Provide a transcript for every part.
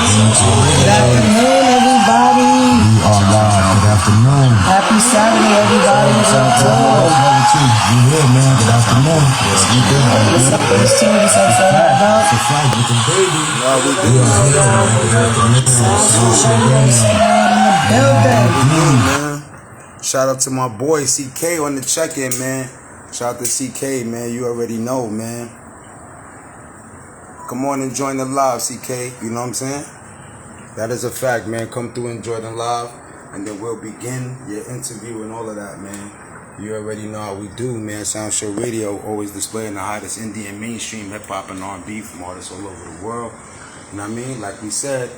Good afternoon, everybody. We are live. Good afternoon. Happy Saturday, everybody. You here, man. Good afternoon. What's up, this team? What's up, It's a fight with the baby. We are here, man. Good afternoon. SoundShowRadio. Shout out to my boy CK on the check-in, man. Shout out to CK, man. You already know, man. Come on and join the live, CK. You know what I'm saying? That is a fact, man. Come through and join the live, and then we'll begin your interview and all of that, man. You already know how we do, man. SoundShowRadio always displaying the hottest indie and mainstream hip-hop and R&B from artists all over the world. You know what I mean? Like we said,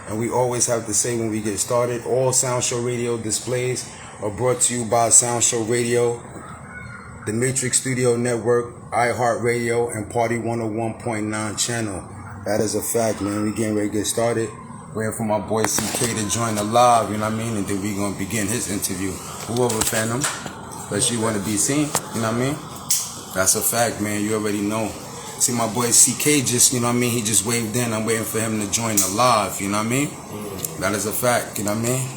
and we always have to say when we get started, all SoundShowRadio displays are brought to you by SoundShowRadio, the Matrix Studio Network, iHeartRadio, and Party 101.9 channel. That is a fact, man. We getting ready to get started. Waiting for my boy CK to join the live, you know what I mean? And then we gonna begin his interview. Whoever Phantom, but you wanna be seen, you know what I mean? That's a fact, man. You already know. See my boy CK just, you know what I mean? He just waved in. I'm waiting for him to join the live, you know what I mean? That is a fact, you know what I mean?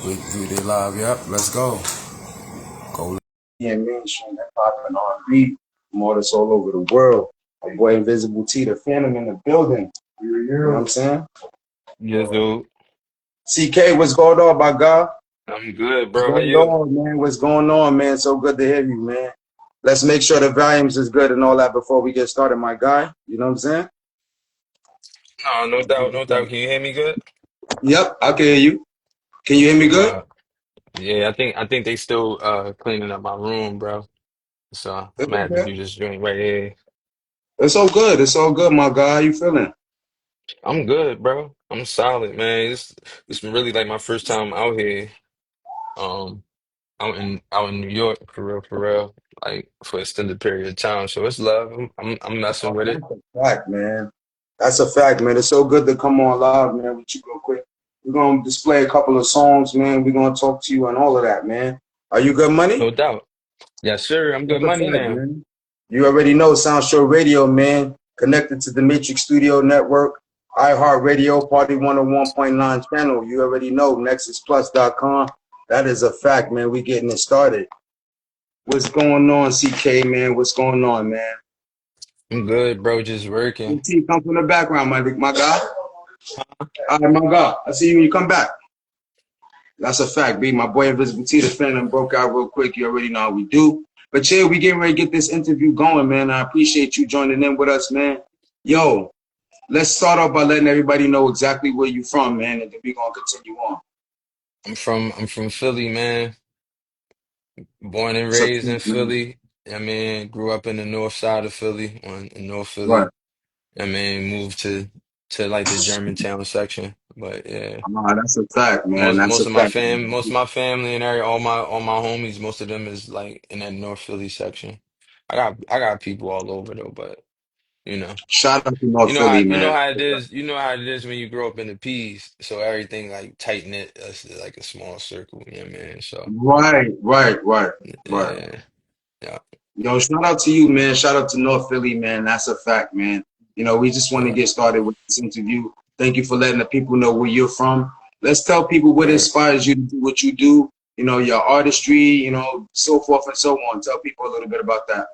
We do the live, yep. Let's go. Go. Yeah, mainstream hip hop and R&B from artists all over the world. My boy Invisible T, the Phantom in the building. You know what I'm saying? Yes, dude. CK, what's going on, my God? I'm good, bro. How What's you? going on, man? What's going on, man? So good to hear you, man. Let's make sure the volumes is good and all that before we get started, my guy. You know what I'm saying? No doubt, no doubt. Can you hear me good? Yep, I can hear you. Can you hear me good? Yeah, I think they still cleaning up my room, bro. So I'm It's gonna have to okay. do this joint right here. It's all good. It's all good, my guy. How you feeling? I'm good, bro. I'm solid, man. It's really like my first time out here, um, out in New York for real, like for an extended period of time. So it's love. I'm messing Oh, with that's it. a fact, man. That's a fact, man. It's so good to come on live, man, with you real quick. We're going to display a couple of songs, man. We're going to talk to you and all of that, man. Are you good money? No doubt. Yes, sir. I'm good That's a money fact, now. man. You already know SoundShowRadio, man. Connected to the Matrix Studio Network, iHeartRadio, Party 101.9 channel. You already know, NexusPlus.com. That is a fact, man. We getting it started. What's going on, CK, man? What's going on, man? I'm good, bro. Just working. See you come from the background, my guy. All right, my God. I see you when you come back. That's a fact, B. My boy Invisible T, the Phantom, broke out real quick. You already know how we do. But yeah, we getting ready to get this interview going, man. I appreciate you joining in with us, man. Yo, let's start off by letting everybody know exactly where you from, man, and then we're gonna continue on. I'm from Philly, man. Born and So, raised in man. Philly. I mean, grew up in the north side of Philly, in North Right. Philly. I mean, moved to like the Germantown section. But yeah, That's a fact, man. most That's a most of my fact. fam, most of my family and all my homies, most of them is like in that North Philly section. I got people all over though, but you know, Shout out to you North know how Philly, you know man. how it is. You know how it is when you grow up in the P's. So everything like tight knit, like a small circle. You know what I mean? So Right. yeah, yeah. Yo, shout out to you, man. Shout out to North Philly, man. That's a fact, man. You know, we just want to Yeah. get started with this interview. Thank you for letting the people know where you're from. Let's tell people what Right. inspires you to do what you do, you know, your artistry, you know, so forth and so on. Tell people a little bit about that.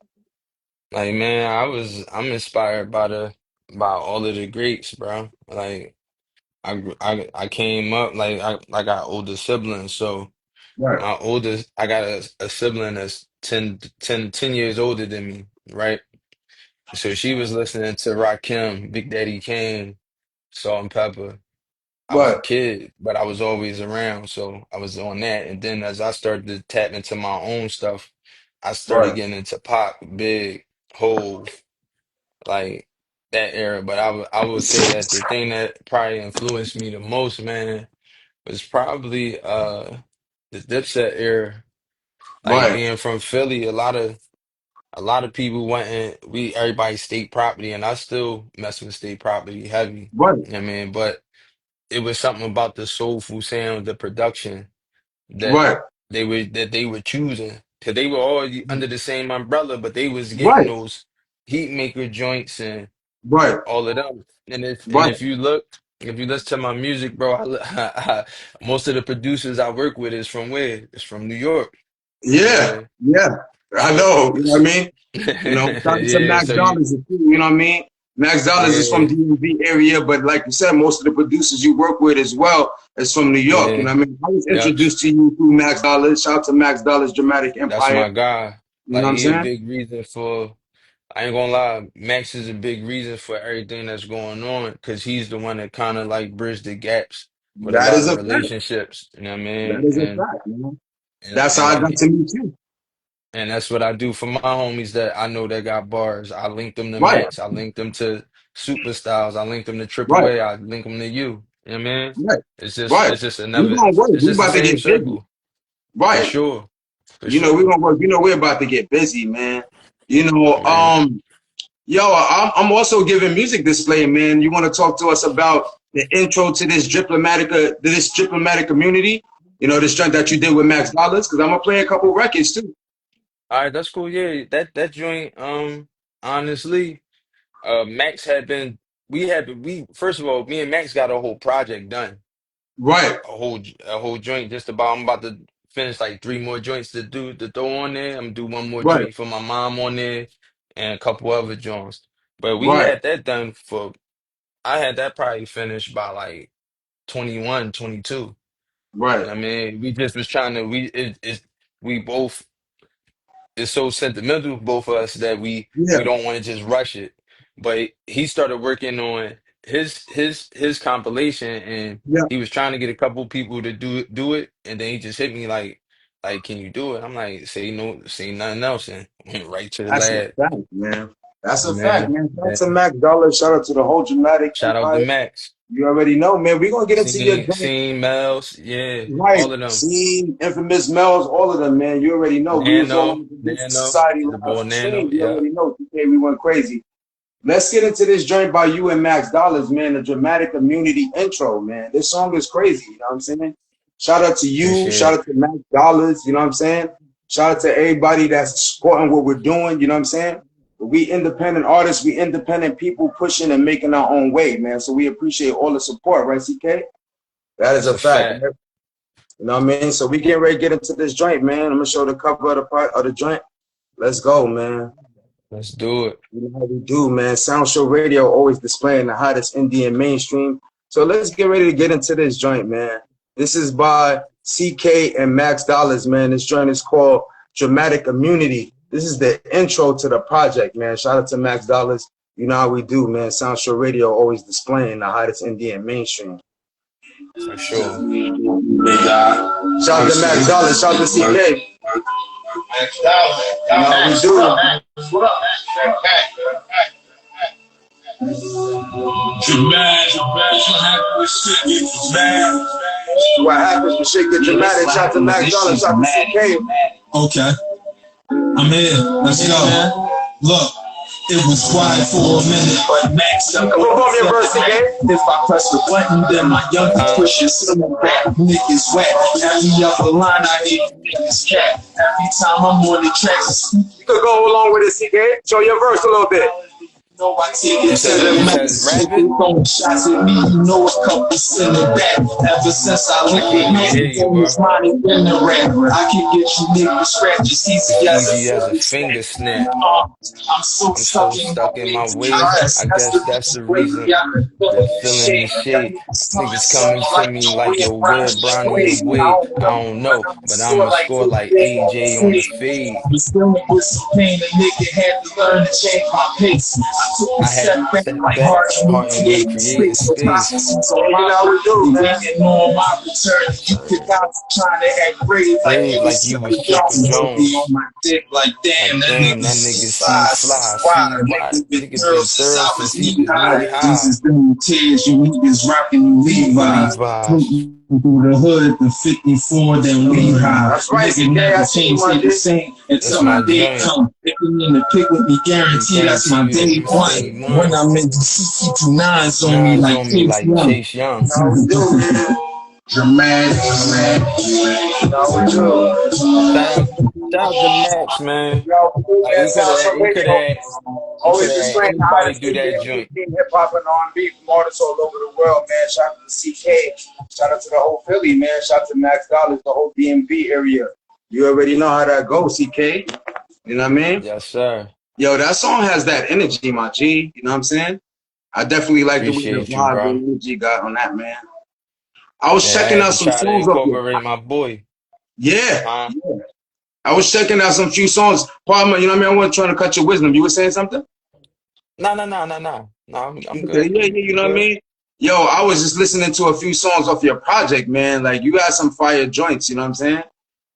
Like man, I'm inspired by all of the greats, bro. Like I came up like I got older siblings, so Right. my oldest I got a sibling that's 10 years older than me, right? So she was listening to Rakim, Big Daddy Kane, Salt and Pepper. I was a Right. kid, but I was always around, so I was on that. And then as I started to tap into my own stuff, I started Right. getting into pop, Big, Hove, like that era. But I would say that the thing that probably influenced me the most, man, was probably the Dipset era. Like Right. being from Philly, a lot of people everybody state property, and I still mess with state property heavy. Right. You know what I mean? But it was something about the soulful sound, the production that Right. they were choosing. Cause they were all under the same umbrella, but they was getting Right. those heat maker joints and Right. all of them. And if Right. and if you look. If you listen to my music, bro, most of the producers I work with is from where? It's from New York. Yeah, Yeah. yeah. I So, know. You know what I so mean? You know, shout out to yeah. Max So you, Dollaz, you know what I mean? Max Dollaz is from yeah, DMV area, but like you said, most of the producers you work with as well is from New York. You yeah. know what I mean? I was Yep. introduced to you through Max Dollaz. Shout out to Max Dollaz, Dramatic That's Empire. my guy. You know Like what I'm he a saying? big reason for. I ain't gonna lie, Max is a big reason for everything that's going on because he's the one that kind of like bridged the gaps with a That lot is of a fact. relationships. You know what I That mean? is a fact, man. And That's how and I got like to meet you. and that's what I do for my homies that I know that got bars. I link them to Right, Max. I link them to Supastylez. I link them to right, AAA. I link them to you. You know what I mean? right, It's just right. it's just We another. gonna work. It's We just the about to same get busy. circle for Right. sure, for You know, we sure. gonna work. You know, we're about to get busy, man. You know, Man, yo, I'm also giving music display, man. You want to talk to us about the intro to this Driplamatic Immunity? You know, this joint that you did with Max Dollaz, because I'm gonna play a couple records too. all right, that's cool. Yeah, that joint. Honestly. Max had been we first of all, me and Max got a whole project done, Right, a whole joint just about. I'm about to finish like three more joints to throw on there. I'm gonna do one more right, joint for my mom on there and a couple other joints. But we right, had that done for I had that probably finished by like 21, 22. You right. know what I mean? We just was trying to we both it's so sentimental both of us that we Yeah, don't want to just rush it. But he started working on his compilation and yeah. he was trying to get a couple people to do it and then he just hit me like can you do it? I'm like say no, say nothing else and went right to the That's a lab. fact, man. That's a fact, Man, man. Shout out yeah. to Max Dollaz. Shout out to the whole Dramatic Shout out to Empire. Max. You already know, man. We're gonna get into your joint. Seen Mel's, yeah, Right. all of them. See, Infamous Mel's, all of them, man. You already know. We was all Nano, in the producer Nano, society the last boy stream. Nano, You yeah, already know. Okay, we went crazy. Let's get into this joint by you and Max Dollaz, man. The Dramatic Immunity intro, man. This song is crazy. You know what I'm saying? Shout out to you. appreciate Shout it. out to Max Dollaz. You know what I'm saying? Shout out to everybody that's supporting what we're doing. You know what I'm saying? We independent artists, we independent people pushing and making our own way, man. So we appreciate all the support, right, CK? That is That's a a fact, fact. man. You know what I mean? So we getting ready to get into this joint, man. I'm gonna show the cover of the part of the joint. Let's go, man. Let's do it. You know how we do, man. SoundShowRadio always displaying the hottest Indian mainstream. So let's get ready to get into this joint, man. This is by CK and Max Dollaz, man. This joint is called Dramatic Immunity. This is the intro to the project, man. Shout out to Max Dollaz. You know how we do, man. SoundShowRadio always displaying the hottest Indian mainstream. For sure. Shout out to Max Dollaz. Shout out to CK. Max Dollaz. You know how we do. What up? What happens when shit get dramatic? Shout out to Max Dollaz. Shout out to CK. Okay, I'm here. Let's go. Look, it was quiet for a minute, but Max up. Perform your verse, CK. If I press the button, then my young pushes some back. Niggas wet. Every other line I hear niggas cat. Every time I'm on the tracks, You could go along with it, CK. Show your verse a little bit. know I take You it to said the you max. said rapping? Throwing shots at me, you know a couple in the back. Ever since I I looked can't at even hear music you, on bro. this money in the rap. I can get you niggas scratches easy as Easy as a a finger snap. I'm so I'm so stuck in my stuck in my ways. ways. I That's the guess that's the reason why reason I could feel they're this feeling shit. this Got shade. niggas coming Niggas to coming me to like me like Joey yo, and where Brownie Brownie and Wade. I Wade. don't I know, don't but know, I'm but I'ma score like score like AJ on the AJ on the fade. fade. But still with some pain, a nigga had to learn to change my pace. I took a I had step back set like back, hard and heart and we creating creating space. So space. processes on You know my how we do, man. waiting on my return. You could not trying to act brave like Brave you was like you was Chipper Chipper Jones. Be on Jones. my dick like damn, Like that damn, nigga that see nigga see flies. fly. Why? See why Nigga been nigga thorough been since thorough I was since he knee was knee high. This high. is them tears, you niggas rockin' Levi's. Levi's. Floating through the hood, the 54, then we high. That's right, Nigga CK. never I see you, change, my stay the G. same That's until my my day joint. come. If you in the pick with me, They guarantee that's guarantee my you day that's my day one. When one. I'm in DC, keep 2 9s on me Nines like on me Chase like Young. Chase You Young. know how we do, man. Dramatic, man. You know how we do. Shout out Shout out to Max, man. Yo, cool, Like man. we could Sound have, Show we could Radio. have, we could Always have had displaying the anybody hottest do that Indian joint. hip hop and R&B from artists all over the world, man. Shout out to CK. Shout out to the whole Philly, man. Shout out to Max Dollaz, the whole DMV area. You already know how that goes, CK. You know what I mean? Yes, sir. Yo, that song has that energy, my G. You know what I'm saying? I definitely like the way the Appreciate you, vibe, the bro. energy got on that, man. I was Yeah, I checking had out to some try to songs off your. incorporate my boy. Yeah. Huh? I was checking out some few songs. Pardon, you know what I mean? I wasn't trying to cut your wisdom. You were saying something? No, no, no, no, no. No, I'm Okay, good. yeah, yeah, you I'm know what I good. mean? Yo, I was just listening to a few songs off your project, man. Like, you got some fire joints, you know what I'm saying?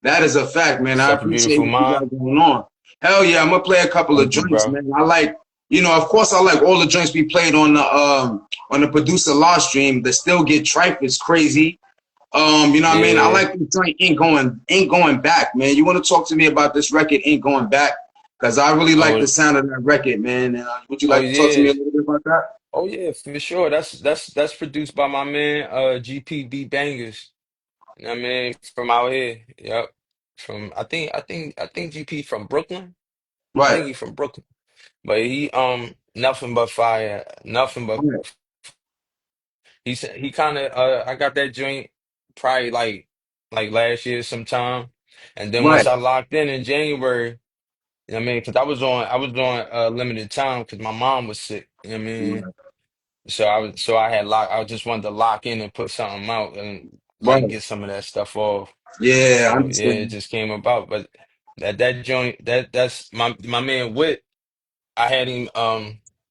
That is a fact, man. I Such a appreciate beautiful what you mind. got going on. Hell yeah, I'm gonna play a couple of Thank you, joints, bro. man. I like, you know, of course, I like all the joints we played on the producer live stream. The Still Get Trife is crazy. You know what I mean? I Yeah. like the joint Ain't Going Back, man. You want to talk to me about this record, Ain't Going Back? Because I really like Oh, the sound of that record, man. And would you oh like to talk to me yeah. a little bit about that? Oh yeah, for sure. That's produced by my man GPB Bangers. You know what I mean? From out here. Yep. From I think GP from Brooklyn. I Right. think he from Brooklyn. But he nothing but fire. Nothing but Right. he said he kind of I got that joint probably like last year sometime. And then once Right. I locked in January, you know what I mean? Because I was on limited time because my mom was sick. You know what I mean? Right. So I just wanted to lock in and put something out and like Right. get some of that stuff off. Yeah, I So yeah, it understand. just came about. But that joint that's my man Wit. I had him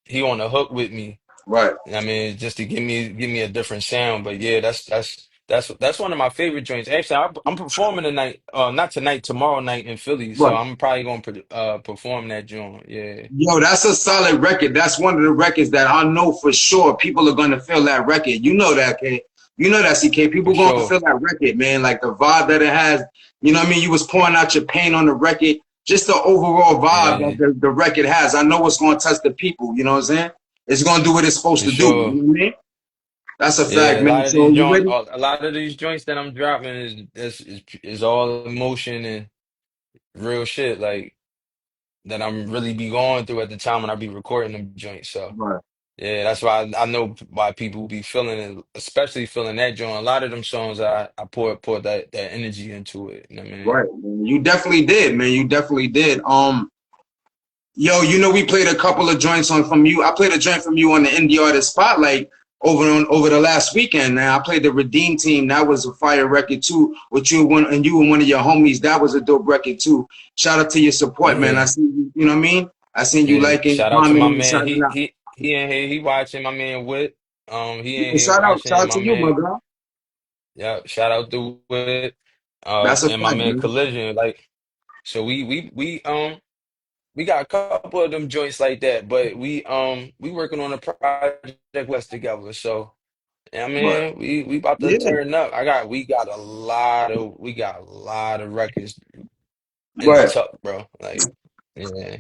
he on the hook with me. Right. I mean, just to give me a different sound. But yeah, that's one of my favorite joints. Actually, I'm performing tonight. Not tonight, tomorrow night in Philly. So Right. I'm probably gonna perform that joint. Yeah, Yo, that's a solid record. That's one of the records that I know for sure people are gonna feel that record. You know that, K. You know that, CK. for People gonna sure. feel that record, man. Like the vibe that it has. You know what I mean? You was pouring out your pain on the record. Just the overall vibe that Yeah, the record has. I know it's gonna touch the people. You know what I'm saying? It's gonna do what it's supposed for to do. You sure. know what I mean? That's a fact, Yeah, man. So you ready? a lot of these joints that I'm dropping is all emotion and real shit like that I'm really be going through at the time when I be recording them joints. So Right. yeah, that's why I know why people be feeling it, especially feeling that joint. A lot of them songs I pour that energy into it. You know what I mean? Right. Man. You definitely did, man. You definitely did. Yo, you know we played a couple of joints on from you. I played a joint from you on the Indie Artist Spotlight over the last weekend. Now I played the Redeem Team. That was a fire record too. With you and you and one of your homies. That was a dope record too. Shout out to your support, man. I Yeah, see you. You know what I mean? I seen you yeah. liking, Shout out to my commenting, man. shouting He out. he he in here. He watching my man Wit. He in Yeah, here shout watching out my to you, my man. girl. Yeah, shout out to Wit. That's a And my fact, man man. Collision. Like, so we got a couple of them joints like that, but we working on a project list together. So yeah, But man, we about to yeah, turn up. We got a lot of records in the right. tuck, bro. Like, yeah,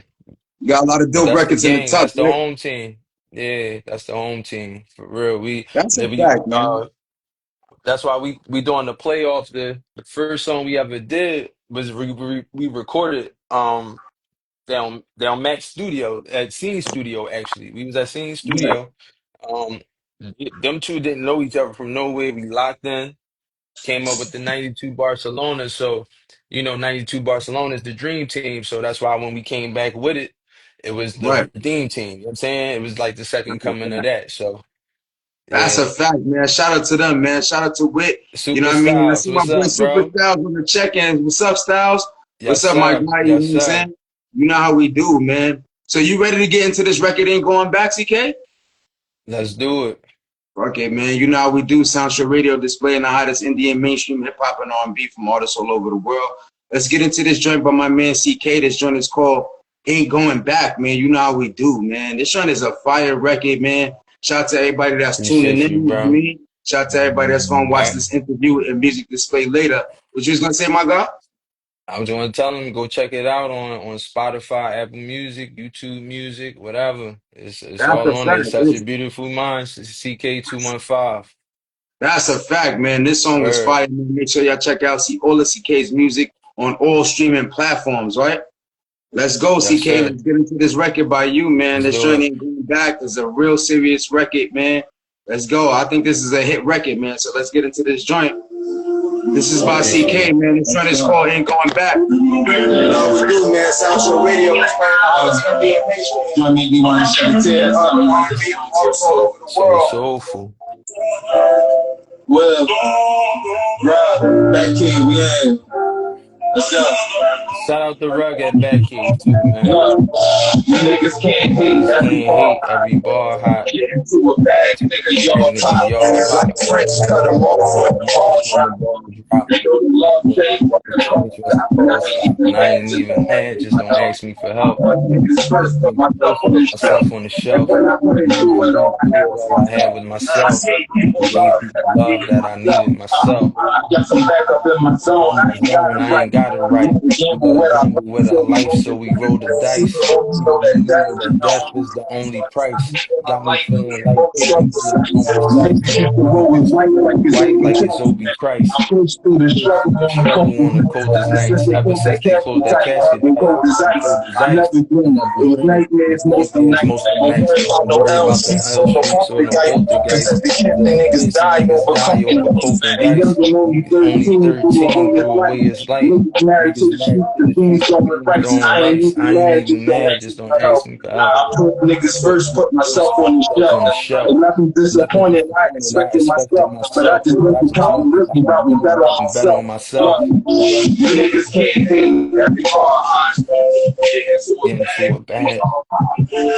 You got a lot of but dope that's the records in the gang. tuck, That's the right? home team. Yeah, that's the home team for real. That's a Then we fact, man. that's why we doing the playoffs. The first song we ever did was we recorded down Max Studio at Scene Studio actually. We was at Scene Right, Studio. Um, them two didn't know each other from nowhere. We locked in, came up with the 92 Barcelona. So, 92 Barcelona is the dream team. So that's why when we came back with it, it was the right. Redeem team. You know what I'm saying? It was like the second That's a coming of fact. that. So That's a yeah. fact, man. Shout out to them, man. Shout out to Wit. You know Super what I mean? I Styles, see my what's boy up, Super bro? Styles on the check-in. What's up, Styles? What's Yes, up, my sir. guy? You know Yes, what I'm sir. saying? You know how we do, man. So you ready to get into this record Ain't Going Back, CK? Let's do it. Okay, man. You know how we do. SoundShowRadio displaying the hottest Indian mainstream hip-hop and R&B from artists all over the world. Let's get into this joint by my man CK. This joint is called Ain't Going Back, man. You know how we do, man. This joint is a fire record, man. Shout out to everybody that's tuning Appreciate in. you, You know what I bro. mean? Shout out to everybody that's going to watch this interview and music display later. What you was going to say, my guy? I was going to tell them go check it out on Spotify, Apple Music, YouTube Music, whatever. It's That's all a on there. fact. Such a beautiful mind. CK215. That's a fact, man. This song is Word. fire, man. Make sure y'all check out see all of CK's music on all streaming platforms, right? Let's go, Yes, CK. sir. Let's get into this record by you, man. Let's This do journey it. ain't going back is a real serious record, man. Let's go. I think this is a hit record, man. So let's get into this joint. This is by Appreciate CK, it. man. This joint is called Aint Goin Back. You know what we do, man. SoundShowRadio. Join me, we want to share it. All over the So world. soulful. Well, bro, back here, we in. Let's go. Shout out the rug at Batcave too, man. You niggas can't hate Niggas every can't bar hate I every bar hot. get into a bag, nigga, y'all Nigga, top. y'all hot. Like French, cut them off when the ball When the drop. ball drop. They know the love change when the Change call was the stop. And I ball ain't stop. even And I mad, ain't just even don't ask mad. me Just for don't help. ask me for I help. put niggas first, put myself First, on put the shelf. myself on the And shelf. when I went And when through I it, went all I had through it, was all I had myself. was I myself. gave people I gave love people that I love needed that I myself. needed myself. I got some backup in my zone. On I my ain't got zone, it I right. ain't got it We right. can We gamble gotta with our gamble life, with our so we life, roll so the we roll the dice. dice. Know Even that though we know death is that the death is only the only price. price. My Got me life feeling being like both taking to strokes. the normal Maybe sights. if the road was white like it's White Obi like it's Christ. Obi Christ. I pushed through the Push struggle through the on the struggle on cold the nights. coldest Ever since nights. they Ever closed since that they closed casket that tight, casket we tight, cold as we ice. cold as I ice. never I dreamed. never It was dreamed. It nightmares was most of the nightmares night. most of the Don't nights. worry about Don't no worry L about the streets L or no streets or no poltergeist. Cause poltergeist. at the end, the Cause niggas busy die niggas over die coke and over ice. coke and And dice. young and only Niggas only 13 through a 13 way of through a life. way is life. Niggas married to Niggas the married streets, to the the beans streets, the going beans rice. throwing I ain't rice. I even ain't mad, just even don't mad, ask me just don't for ask help. me for help. I put niggas first, put myself on the Myself shelf. on the shelf. And nothing Left me disappointed, I disappointed. I expected expected myself. But I myself, just but I wasn't just counting, wasn't really counting, dropping really better on dropping better on myself. myself. You niggas can't hang every bar I get into Get a into a bag. bag,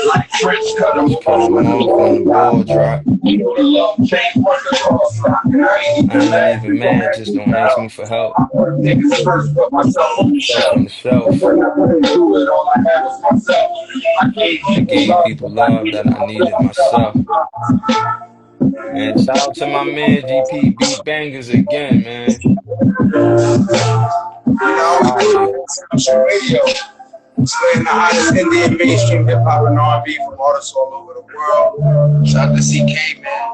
Like French cut 'em just cut off him when the off when ball the drop. ball drop. You know the love change when the cross rock. And I ain't I even ain't mad, even just don't mad, ask just me don't for ask me help. for help. I put niggas first, put myself on the Myself on shelf. the And shelf. when I went through it, all I had was myself. I gave I people gave love people that I love needed that I needed myself. And shout out to my man GP Beat Bangers again, man. Fire. SoundShowRadio. Playing the hottest Indian mainstream hip hop and R&B from artists all over the world. Shout out to CK, man.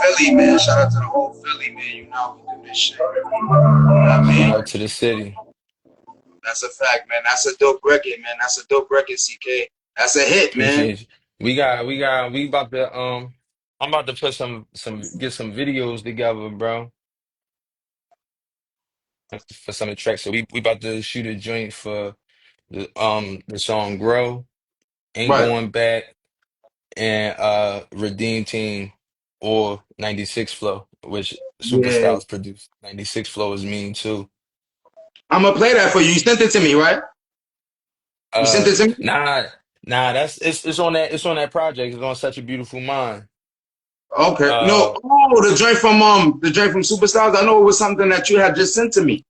Philly, man. Shout out to the whole Philly, man. You know how we do this shit. You know what I Shout mean? out to the city. That's a fact, man. That's a dope record, man. That's a dope record, CK. That's a hit, man. Appreciate you. We about to I'm about to put get some videos together, bro, for some of the tracks. So we about to shoot a joint for the song Grow, Ain't Right. Going Back, and Redeem Team or 96 Flow, which Yeah. Supastylez produced. 96 Flow is mean too. I'm gonna play that for you. You sent it to me, right? You sent Uh it to me? nah, that's it's on that project. It's on Such a Beautiful Mind. Okay. No. Uh Oh, the joint from Superstars. I know it was something that you had just sent to me.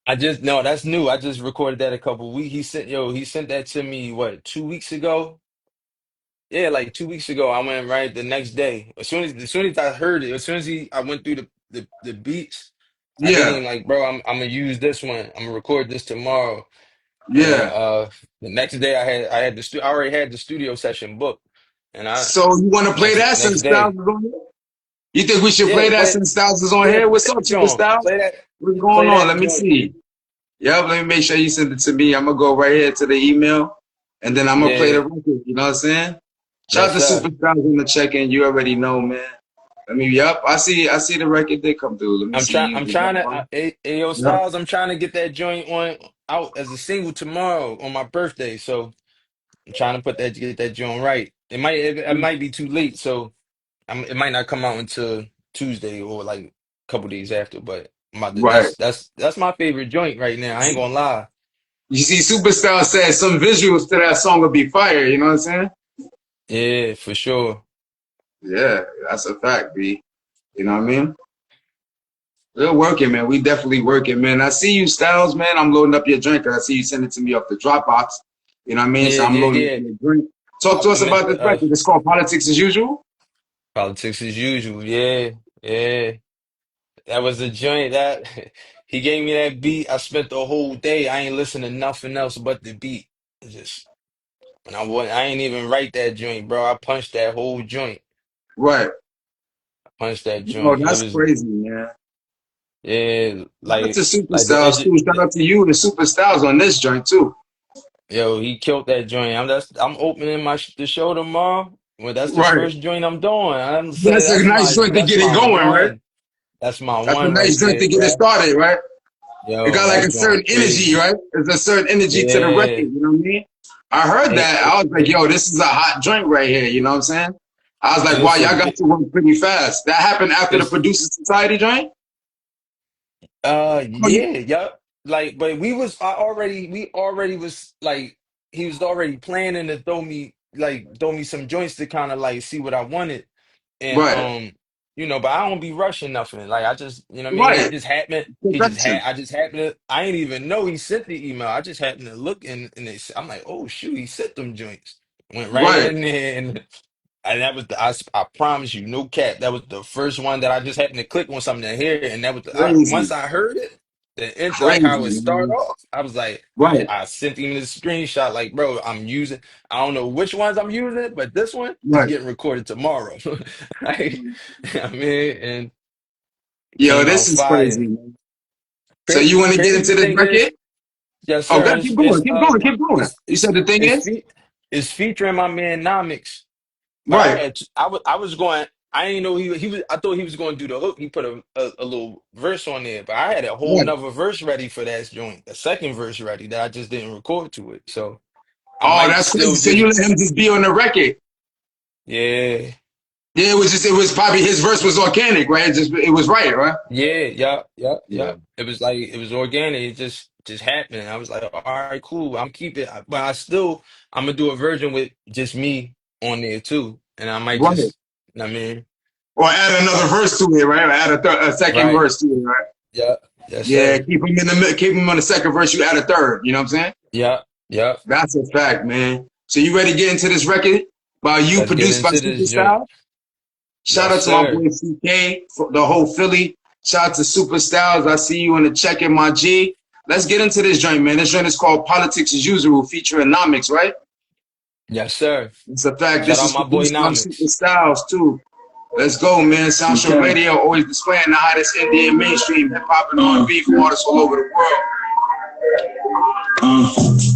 I just no, that's new. I just recorded that a couple weeks. He sent that to me what, 2 weeks ago? Yeah, like 2 weeks ago. I went right the next day. As soon as I heard it, as soon as I went through the beats, I hit Yeah. him like, bro, I'm gonna use this one. I'm gonna record this tomorrow. And Yeah. the next day I already had the studio session booked. And I So you want to play that next since Styles day, is on here? You think we should play yeah, that since Styles is on here? play What's that up, Super joint. Styles? What's going Play on? that Let me joint. see. Yep, let me make sure you send it to me. I'm gonna go right here to the email, and then I'm gonna play the Yeah, record. You know what I'm saying? Shout out yes, to sir. Superstars in the check-in. You already know, man. Let me. Yep, I see. I see the record did come through. Let me see. I'm Is that trying to, one? yo, Yep. Styles, I'm trying to get that joint on out as a single tomorrow on my birthday. So I'm trying to get that joint right. It might be too late, so it might not come out until Tuesday or like a couple days after. But Right. that's my favorite joint right now. I ain't gonna lie. You see, Superstar said some visuals to that song will be fire. You know what I'm saying? Yeah, for sure. Yeah, that's a fact, B. You know what I mean? We're working, man. We definitely working, man. I see you, Styles, man. I'm loading up your drink. I see you send it to me off the Dropbox. You know what I mean? So Yeah, I'm yeah, loading up yeah. your drink. Talk to I us meant about to this record. It's called Politics as Usual. politics as usual. Yeah, yeah. That was a joint that he gave me that beat. I spent the whole day. I ain't listening to nothing else but the beat. Just and I ain't even write that joint, bro. I punched that whole joint. Right. Punched that Oh, joint. It that's was crazy, man. Yeah, Shout out to like the Supastylez edge. too. Shout out to you and Supastylez on this joint too. Yo, he killed that joint. I'm opening the show tomorrow. Well, that's the Right. first joint I'm doing. I'm saying That's a nice joint to that's get it my going, right? one. That's my That's a one nice right joint there, to get it bro. started, right? It Yo, got like that a certain joint energy, crazy. right? There's a certain energy to the record, Yeah. you know what I mean? I heard It, that. it, I was like, yo, this is a hot joint right here, you know what I'm saying? I was and like, wow, it's a y'all got bit. to work pretty fast. That happened after the It's Producer Society joint? Oh, you, yeah, yup. Like, but we already was like, he was already planning to throw me some joints to kind of like see what I wanted. And right, but I don't be rushing nothing. Like I just, you know what I mean? It right. just happened. Perfection. I just happened to, I ain't even know he sent the email. I just happened to look I'm like, oh shoot, he sent them joints. Went right Right, in there and that was I promise you, no cap. That was the first one that I just happened to click on something to hear, and that was once crazy, I heard it, like crazy, how it started man. off. I was like, Right, I sent him this screenshot, like, bro, I don't know which ones I'm using, but this one is right. getting recorded tomorrow. Like, I mean, and it Yo, came this out is crazy, fire. man. So you want to get into Crazy this thing is, record? yes, Oh, sir. God, keep going, keep going, keep going. You said the thing It's is? fe it's featuring my man Nomix. But Right, I was going. I didn't know he was. I thought he was going to do the hook. He put a little verse on there, but I had a whole right. nother verse ready for that joint, a second verse ready that I just didn't record to it. So I Oh, might that's crazy. still So you just, let him just be on the record. yeah, Yeah, it was probably his verse was organic, right? It was right, right? yeah, yeah, yeah, Yeah. yeah. It was organic. It just happened. I was like, all right, cool. I'm keeping, but I'm gonna do a version with just me on there too, and I might Right. just, I mean, Or add another uh, verse to it, right? Or add a second right, verse to it, right? yeah, yes, Yeah, sir. keep him on the second verse. You add a third. You know what I'm saying? Yeah, yeah. That's a fact, man. So you ready to get into this record by you, Let's get produced by into this joint. Superstyle? Shout Yes, out to my sir. boy CK, for the whole Philly. Shout out to Superstyles. I see you in the check in my G. Let's get into this joint, man. This joint is called Politics as Usual, featuring Nomix, right? Yes, sir. It's a fact. Shout This out is my boy produced by Nomix. Superstyles, too. Let's go, man. SoundShow Radio always displaying the hottest Indian mainstream hip hop and R&B from artists all over the world.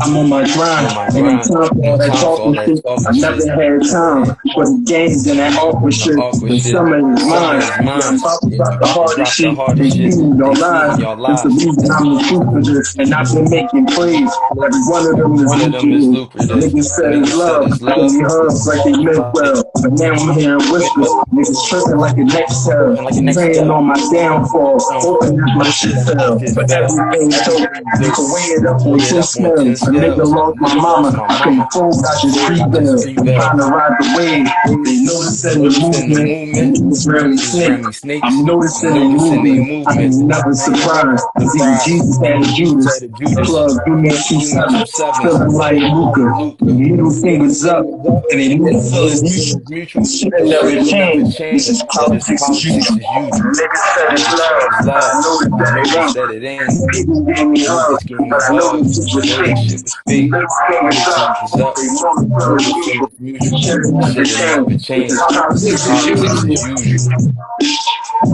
I'm on my I'm grind, on my ain't no grind. time for Ain't all no that time for all talking that shit. I talking never shit. had Never time had for the games and that awkward the shit. awkward The shit. summer is Summer mine. is Yeah, I'm mine. about to Yeah, I'm drop the about to hardest drop the shit. hardest They shit. feeding your They lies. feeding your That's the lies. reason That's I'm the truth of this. And I've been making praise. Every one of them is one of them is lucrative. lucrative. Niggas said it's Niggas said love. it's Cause love. we heard like they meant Like well. But now I'm hearing whispers. Niggas tripping like a next terror. and like the next Praying step. on my downfall. Hoping that my shit Hoping that my fell. shit But fell. everything's dope. Everything's You dope. can weigh it up on Weigh it 10 up on 10 scales. A nigga scales. A lost my nigga mama. lost my I can't mama. fold, I just I just prevail. I'm prevail. trying to ride the wave. They noticing the Noticing the movement. movement. Niggas really Niggas snake. Grammy I'm snakes. I'm noticing they noticing they movement. I movement. ain't never I ain't never surprised. Cause even surprised. Jesus had a Jesus Judas. had a Judas. Plug, do me two Threw me two sevens. sevens. Feeling like Feeling like Luca. Luca. Middle fingers up. Fingers up. And they know And the they know the feelings mutual. feelings mutual. This shit This never shit have never changed. This is changed. This politics as politics usual. as usual. Niggas said it's Niggas said love. it's I love. know I that know it they ain't. said it ain't. People gave me Niggas hugs, gave me but I know this hugs, shit but I was know fake. this shit was fake. Middle fingers Middle up. fingers up. They know the Know the feelings feelings mutual. mutual. Shit This never shit have never changed. This is changed. politics This as politics as usual. usual. This is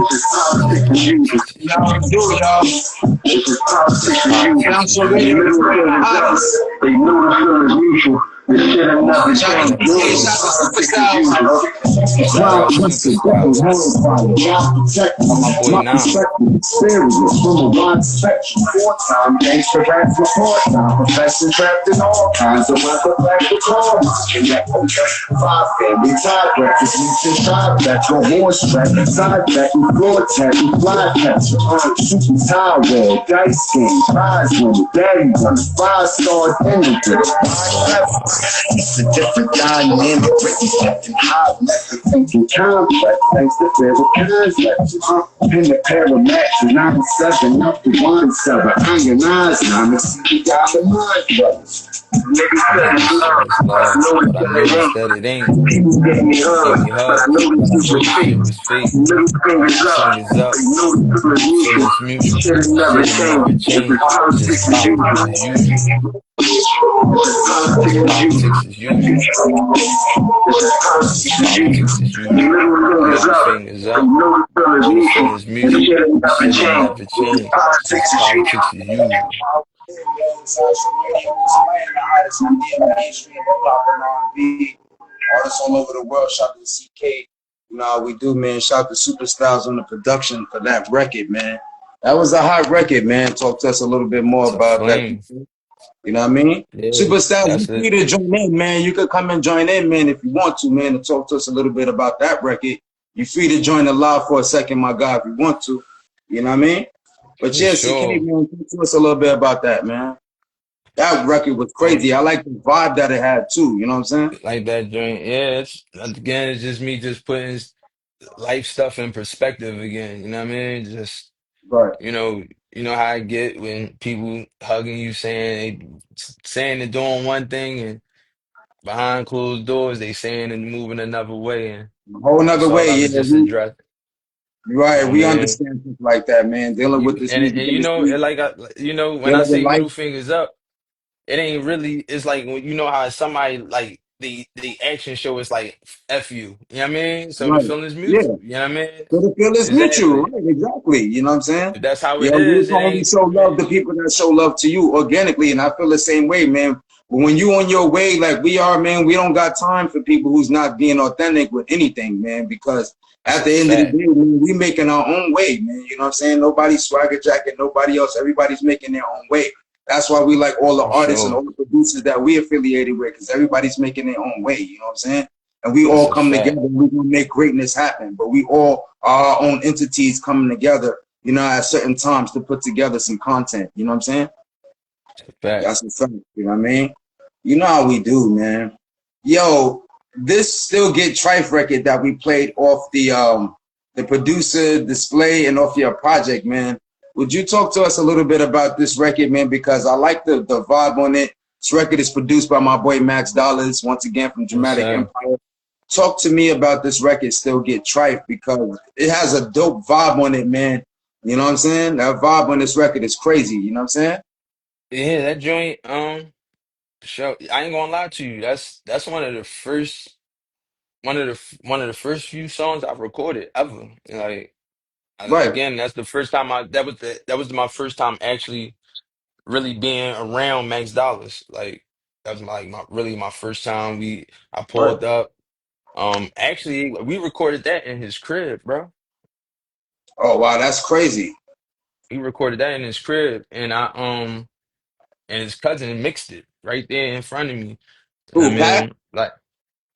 This politics as usual. politics as Y'all usual. do, y'all. This is This politics as usual. politics as SoundShow They Radio usual. knew the displaying the feelings up. hottest. They knew the feelings mutual. This shit have This never shit Shout have out to changed. never CK, This is shout changed. out to politics as Superstyles. usual. Shout Ground out listen, that was Superstyles. horrifying. Now protecting My boy my Nomix. perspective is serious from a wide spectrum. Wartime, gangster rap for part-time. Professors trapped in all kinds of weather black patrols. Five family tie breakfast, you can try back. Your horse track, side back, and floor tap, and fly catcher. Super tie well, dice game, prize winner, daddy run, five-star dinner dinner. It's a different dynamic, Ricky Captain High method, thinking complex, thanks to favorite concepts. Pin the pair of matches, 97, up to 1 7. Iron eyes, now I'm a got the mind brothers. I think it's love, but I noticed that it ain't. People give me They give hugs, me but I hugs, know but this I shit know was this fake. shit was fake. Middle fingers up, Fingers they up, know the feel feeling it's mutual. mutual. Shit'll never Shit'll never change. If the change. It's politics just is politics as usual. usual. It's politics as usual. It's politics as usual. Middle fingers up. Middle fingers mutual. Shit'll never change. It's just politics as usual. SoundShowRadio is playing the hottest Indian mainstream hip hop and R&B. Artists all over the world. Shout out to CK. You know how we do, man. Shout to Supastylez on the production for that record, man. That was a hot record, man. Talk to us a little bit more It's a about that. flame. You know what I mean? Yeah, Supastylez, you that's free it. to join in, man. You could come and join in, man, if you want to, man, and talk to us a little bit about that record. You're free to join the live for a second, my God, if you want to. You know what I mean? But For yeah, CK, sure. man, talk to us a little bit about that, man. That record was Um, crazy. I like the vibe that it had too. You know what I'm saying? like that joint. Yeah, it's again, it's just me just putting life stuff in perspective again. You know what I mean? Just Right. you know how I get when people hugging you, saying they're doing one thing, and behind closed doors they saying and moving another way, and A whole nother that's all way, I yeah. was just addressing. You Right. know what I We mean? understand things like that, man. Dealing with this music And industry, when I dealing with say life. middle fingers up, it ain't really. It's like when you know how somebody like the action show is like F you. You know what I mean? So the Right. feeling is Yeah. mutual. You know what I mean? So the feel is mutual, Exactly. right? Exactly. You know what I'm saying? If that's how Yeah, it you is, can it only ain't. show love to people that show love to you organically, and I feel the same way, man. But when you on your way like we are, man, we don't got time for people who's not being authentic with anything, man. Because That's at a the end of the fact. day, man, we making our own way, man. You know what I'm saying? Nobody's swagger jacket, nobody else. Everybody's making their own way. That's why we like all the For artists and sure. all the producers that we affiliated with, because everybody's making their own way. You know what I'm saying? And we That's all a come together fact. and we're gonna make greatness happen. But we all are our own entities coming together, you know, at certain times to put together some content. You know what I'm saying? That's a fact. That's what's up. You know what I mean? You know how we do, man. Yo, this still Get Trife record that we played off the producer display and off your project, man. Would you talk to us a little bit about this record, man? Because I like the vibe on it. This record is produced by my boy Max Dollaz, once again from Yes, Dramatic sir. Empire. Talk to me about this record, Still Get Trife, because it has a dope vibe on it, man. You know what I'm saying? That vibe on this record is crazy. You know what I'm saying? Yeah, that joint. Show. I ain't gonna lie to you. That's one of the first few songs I've recorded ever. Like Right. again, that's the first time that was my first time actually really being around Max Dollars. Like that was really my first time. I Right. pulled up. Actually, we recorded that in his crib, bro. Oh wow, that's crazy. We recorded that in his crib, and his cousin mixed it right there in front of me. I Who, Pat? mean, like,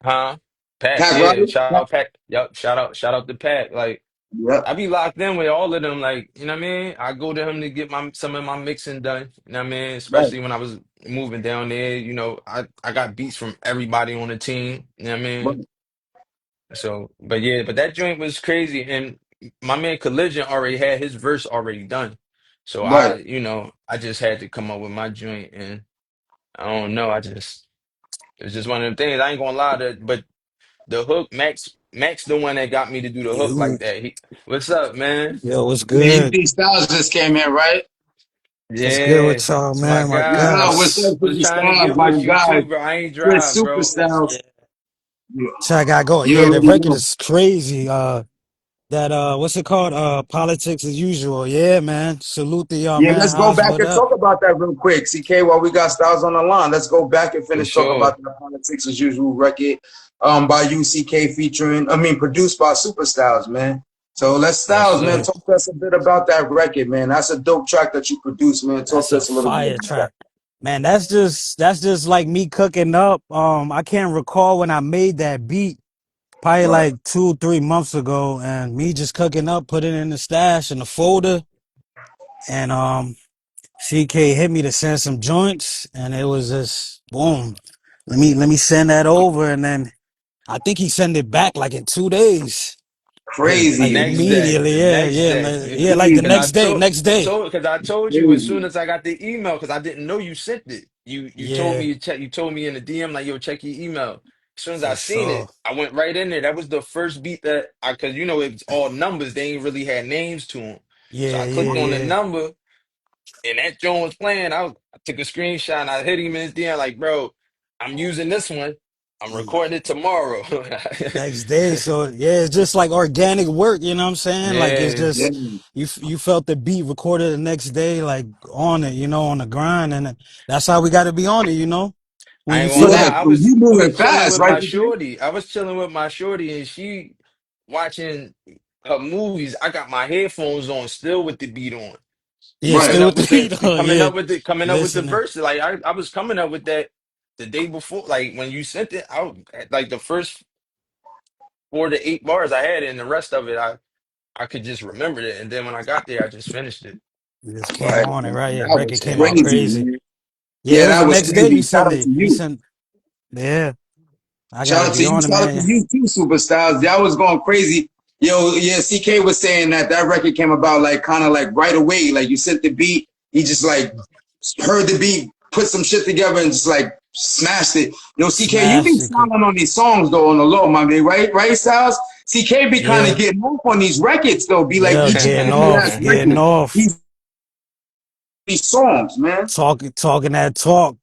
huh? Pat, Pat yeah, Riley? shout Pat? out Pat. Yup, shout out to Pat. Like, Yep. I be locked in with all of them. Like, you know what I mean? I go to him to get some of my mixing done. You know what I mean? Right. Especially when I was moving down there. I got beats from everybody on the team. You know what I mean? Right. So, but yeah, but that joint was crazy. And my man Collision already had his verse already done. So Right. I just had to come up with my joint, and I don't know. It's just one of them things. I ain't gonna lie but the hook, Max, the one that got me to do the hook like You, that. What's up, man? yo, what's Man, you good? see Styles just came in, right? What's good Yeah, with y'all, it's my man? My guy. What's guys. up, Was Super trying to Styles, get my with you guy? too, bro. I ain't Chris drive, Super bro. Styles. Yeah. You, So I got going. you Yeah, the already record know. is crazy. That what's it called? Politics as usual. Yeah, man. Salute to y'all, Yeah, man. let's go How's back what and up? talk about that real quick. CK, while we got Styles on the line, let's go back and For finish talking sure. about the Politics as Usual record by UCK produced by Super Styles, man. So let's Yes, Styles, man, sir. talk to us a bit about that record, man. That's a dope track that you produced, man. Talk That's to a us a little bit fire about that. track. Man, that's just like me cooking up. I can't recall when I made that beat. Probably Right, like 2, 3 months ago, and me just cooking up, put it in the stash in the folder, and CK hit me to send some joints, and it was just boom. Let me send that over, and then I think he sent it back like in 2 days. Like Crazy, Next man. day, immediately, the yeah, next yeah, day. yeah. Like the Crazy, next day, next day. Because I told you as soon crazy. as I got the email, because I didn't know you sent it. You told Yeah, me to check. You told me in the DM like, yo, check your email. As soon as I for seen sure. it, I went right in there. That was the first beat that I, because you know it's all numbers. They ain't really had names to them. So Yeah, I yeah, clicked on the yeah. number, and that joint was playing. I took a screenshot and I hit him in his DM like, bro, I'm using this one. I'm recording it tomorrow. Next day. So yeah, it's just like organic work, you know what I'm saying? Like it's Yeah, Yeah. just you felt the beat recorded the next day, like on it, you know, on the grind, and that's how we got to be on it, you know. When I you ain't gonna feel Yeah, lie. that, I 'cause was you I was moving chilling fast, with right? my shorty. I was chilling with my shorty, and she watching her movies. I got my headphones on, still with the beat on, yeah, Right. coming still up with the with the beat on, coming yeah, up with the coming up with the listening. verse. Like I was coming up with that the day before. Like when you sent it, like the first 4 to 8 bars I had, and the rest of it I could just remember it. And then when I got there, I just finished it. You just came Right. on it, right? Yeah, That record was came out Yeah, crazy, crazy. man. Yeah, Yeah, it was that the was next day. crazy. You Shout send out to it. You you. send. Yeah, I Shout gotta out to be you. on it, Shout out to man. you too, Superstars. Y'all was going crazy. Yo, yeah, CK was saying that that record came about like kind of like right away. Like you sent the beat, he just like heard the beat, put some shit together, and just like smashed it. Yo, CK, you be Smash it. sounding on these songs though on the low, my man, right? Right, Styles? CK be kind Yeah, of getting off on these records though. Be like yeah, each and getting every last off, getting record. off. These songs, man. Talking He that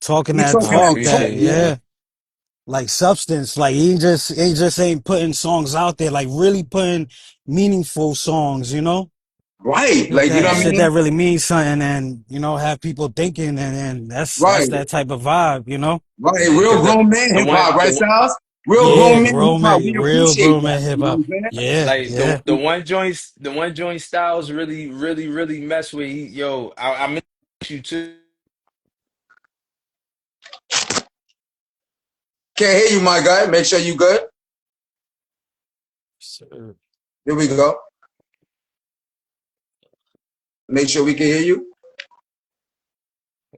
talking I that talk, talk, that, appreciate man. yeah, that. like substance. Like he just ain't putting songs out there, like really putting meaningful songs, you know? Right. Like, you know what I Shit Yeah. that mean? really means something and, you know, have people thinking and that's Right. that type of vibe, you know? Right, Yeah, real because grown man the hip one hop, right, the Styles? Real Yeah, grown man hip grown hop. man, We real appreciate grown that. man hip You know hop. what I'm saying? Yeah, like yeah. the one joint styles really mess with yo, I miss you too. Can't hear you, my guy. Make sure you good. So, Here we go. Make sure we can hear you.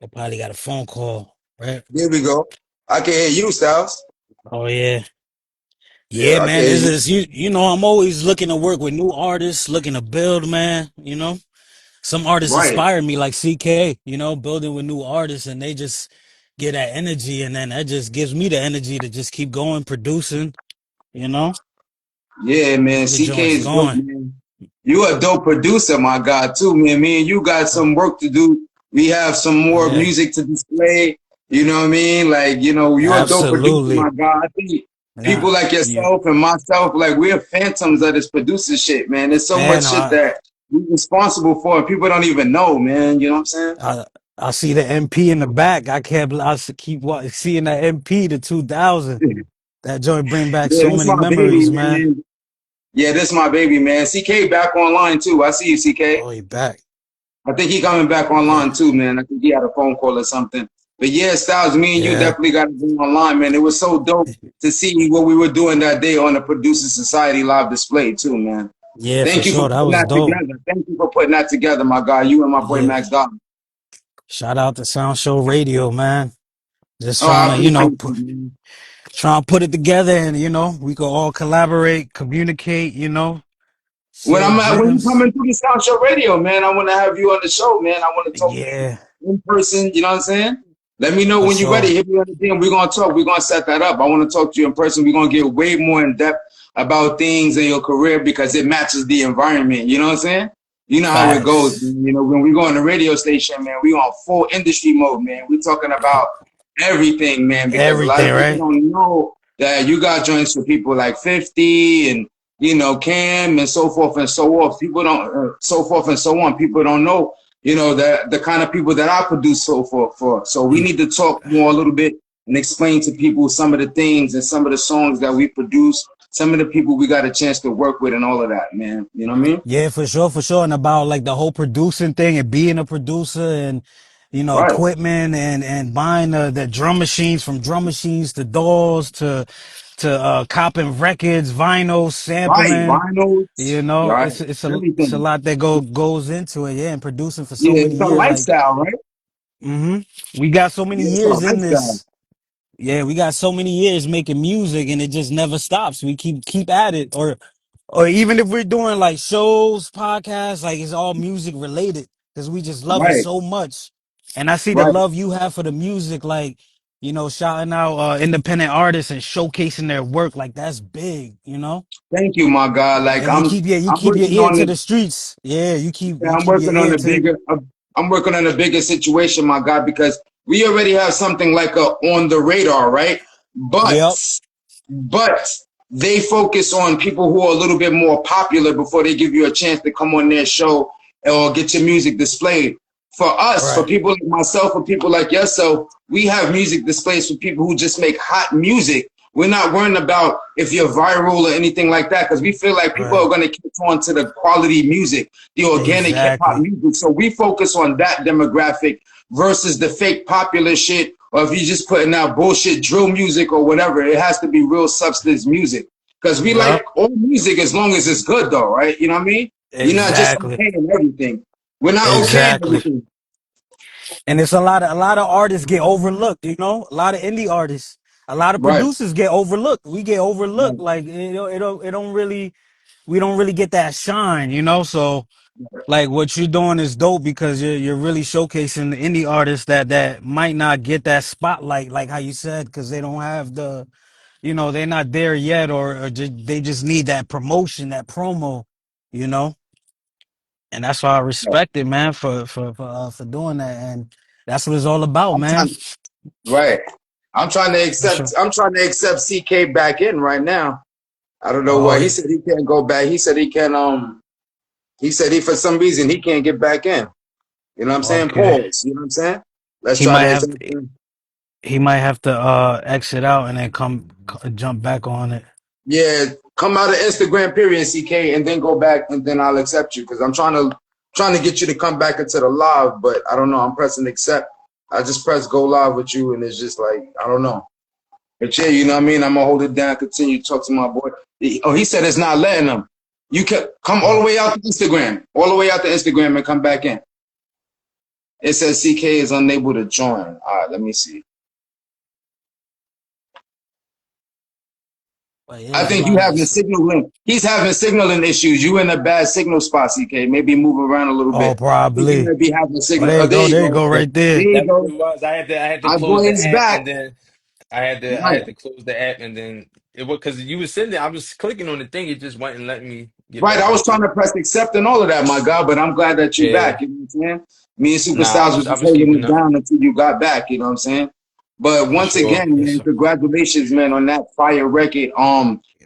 I probably got a phone call, right? Here we go. I can hear you, Styles. Oh yeah. Yeah, Yeah, I can man. hear This you. is you know, I'm always looking to work with new artists, looking to build, man, you know. Some artists Right. inspire me like CK, you know, building with new artists and they just get that energy and then that just gives me the energy to just keep going, producing, you know, Yeah, man. keep the CK joints is dope, going. man. You a dope producer, my God, too, man. Me and you got Uh, some work to do. We have some more yeah, music to display. You know what I mean? Like, you know, you're a dope producer, my absolutely. God. I think people Yeah. like Yeah. yourself and myself, like, we're phantoms of this producer shit, man. There's so much Man, shit that we're responsible for and people don't even know, man. You know what I'm saying? I I see the MP in the back. I can't keep seeing that MP to 2000. That joint bring back Yeah, so that's many my baby, memories, man. man. Yeah, that's my baby, man. CK back online, too. I see you, CK. Oh, he back. I think he coming back Yeah. online too, man. I think he had a phone call or something. But yeah, Styles, me and you Yeah. definitely got to be online, man. It was so dope to see what we were doing that day on the Producer Society live display too, man. Yeah, for Thank you for sure. That putting was that dope. together. Thank you for putting that together, my guy. You and my boy Yeah. Max Dollar. Shout out to Sound Show Radio, man. Just Oh, trying I to, appreciate you, man. trying to put it together and, we could all collaborate, communicate, share When you gems. coming through the Sound Show Radio, man, I want to have you on the show, man. I want to talk to you Yeah, in person. You know what I'm saying? Let me know for when you're ready. sure. Hit me on the DM. We're gonna talk. We're gonna set that up. I want to talk to you in person. We're gonna get way more in depth about things in your career because it matches the environment. You know what I'm saying? You know how it goes. Facts. Man. You know when we go on the radio station, man, we on full industry mode, man. We're talking about everything, man, because a lot Everything, of people right? don't know that you got joints for people like 50 and Cam and so forth and so on. People don't, so forth and so on. People don't know, the kind of people that I produce so forth for. So we Y- need to talk more a little bit and explain to people some of the things and some of the songs that we produce, some of the people we got a chance to work with and all of that, man. You know what I mean? Yeah, for sure, for sure. And about like the whole producing thing and being a producer and, Right. equipment and buying the drum machines from drum machines to dolls to copping records, vinyl, Right. sampling. Vinyls. Right. It's a Everything. lot that goes into it, yeah, and producing for so Yeah, many it's a years. Like, lifestyle, right? we got so many Yeah, it's a years in lifestyle. this. Yeah, we got so many years making music, and it just never stops. We keep at it, or or even if we're doing like shows, podcasts, like it's all music related because we just love it Right, so much. And I see the right. love you have for the music, like, you know, shouting out independent artists and showcasing their work, like that's big, you know. Thank you, my God. Like And you I'm keep your working ear on to it. the streets. Yeah, Yeah, you keep your ear to. I'm working on a bigger situation, my God, because we already have something like a on the radar, right? Yep. But they focus on people who are a little bit more popular before they give you a chance to come on their show or get your music displayed. For us, for Right. people like myself, for people like yourself, we have music displays for people who just make hot music. We're not worrying about if you're viral or anything like that because we feel like people are Right. going to catch on to the quality music, the organic hip hop Exactly. music. So we focus on that demographic versus the fake popular shit. Or if you're just putting out bullshit drill music or whatever, it has to be real substance music. Because we like Yep. all music as long as it's good, though, right? You know what I mean? We're not just Exactly. okaying everything. We're not okaying Exactly. everything. And it's a lot of artists get overlooked, you know, a lot of indie artists, a lot of Right. producers get overlooked. We get overlooked. Right. Like it don't really, we don't really get that shine, you know? So like what you're doing is dope because you're really showcasing the indie artists that might not get that spotlight, like how you said, because they don't have the, you know, they're not there yet, or they just need that promotion, that promo, you know. And that's why I respect it, man, for doing that, and that's what it's all about, I'm man. trying. Right. For sure. I'm trying to accept CK back in right now. I don't know Oh, why. He said he can't go back. He said he can. He said he for some reason he can't get back in. You know what I'm saying? okay. Pause. You know what I'm saying? Let's He try might to have accept him. he might have to exit out and then jump back on it. Yeah, come out of Instagram period, CK, and then go back, and then I'll accept you because I'm trying to get you to come back into the live, but I don't know. I'm pressing accept. I just press go live with you, and it's just like I don't know. But yeah, you know what I mean. I'm gonna hold it down, continue to talk to my boy. He said it's not letting him. You can come all the way out to Instagram, all the way out to Instagram, and come back in. It says CK is unable to join. All right, let me see. But yeah, I it's a think you lot of having this. signaling. He's having signaling issues. You in a bad signal spot, CK. Maybe move around a little Oh, bit. I think you probably. might be having Oh, signal. there Oh, you go. There there you you go, go. right there. There you That's what go. it was. I had to Our close boy the is app back. and then I Right. had to close the app and then it was because you was sitting there. I was clicking on the thing. It just wouldn't let me get Right. back I was into trying it. to press accept and all of that, my God, but I'm glad that you're Yeah. back. You know what I'm saying? Me and Nah, Superstars was I just was holding keeping it up down until you got back. You know what I'm saying? But for once sure. again, Yes, man, sir. congratulations, man, on that fire record.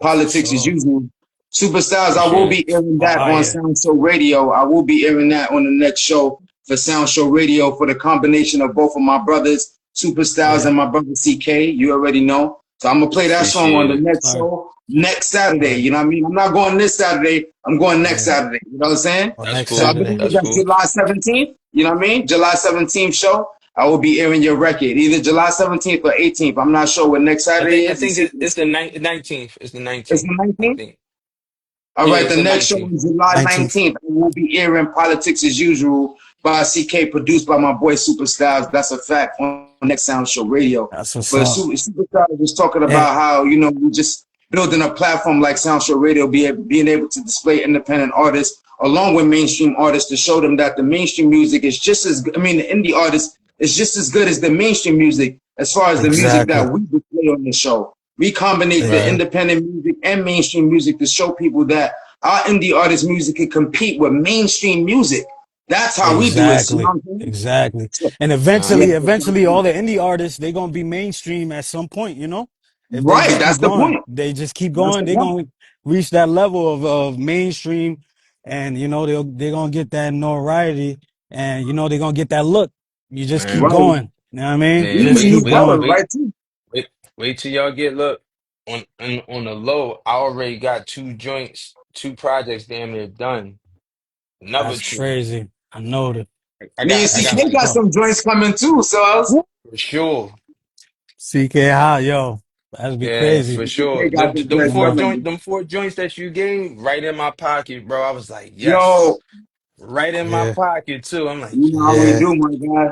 For Politics as sure. usual. Superstars, I will Appreciate be it. airing that on Fire. Sound Show Radio. I will be airing that on the next show for Sound Show Radio for the combination of both of my brothers, Superstars Yeah. and my brother CK. You already know. So I'm gonna play that song on Appreciate the it. next Fire. show next Saturday. Fire. You know what I mean? I'm not going this Saturday. I'm going next Yeah. Saturday. You know what I'm saying? Or That's next So I cool. Saturday. believe That's that's cool. July 17th. You know what I mean? July 17th show. I will be airing your record either July 17th or 18th. I'm not sure what next Saturday I is. think It's, it's the 19th. It's the it's 19th. the I 19th. think. All Yeah, right, it's the the next show 19th. is July 19th. 19th. We will be airing Politics as Usual by CK, produced by my boy Superstars. That's a fact on Next Sound Show Radio. That's what's But up. Superstars was talking And about how, you know, we just building a platform like Sound Show Radio, being able to display independent artists along with mainstream artists to show them that the mainstream music is just as good. I mean, the indie artist is just as good as the mainstream music as far as the music exactly. that we display on the show. We combine the Exactly. Right. independent music and mainstream music to show people that our indie artist music can compete with mainstream music. That's how we do it. You know Exactly. what I'm saying? Exactly. So, And yeah, eventually all the indie artists, they're gonna be mainstream at some point, you know? If they right. just keep That's the going. point. They just keep That's going, the they're point. gonna reach that level of mainstream, and you know, they're gonna get that notoriety, and you know they're gonna get that look. You just keep Man, Right. going. You know what I mean? You man, Even just wait, keep new wait, fellas, going. wait, right? Too. wait, wait till y'all get look on the low. I already got two joints, two projects damn near done. Another That's two. crazy. I know that. Me and I That's got CK what's like got up. some joints coming too. So I was, for sure. CK High, yo. That'd be Yeah, crazy. for sure. CK got some joints coming. Them four joints that you gave right in my pocket, bro. I was like, Yo, yes, right in my Yeah. pocket too. I'm like, you know how we Yeah. do, my guy.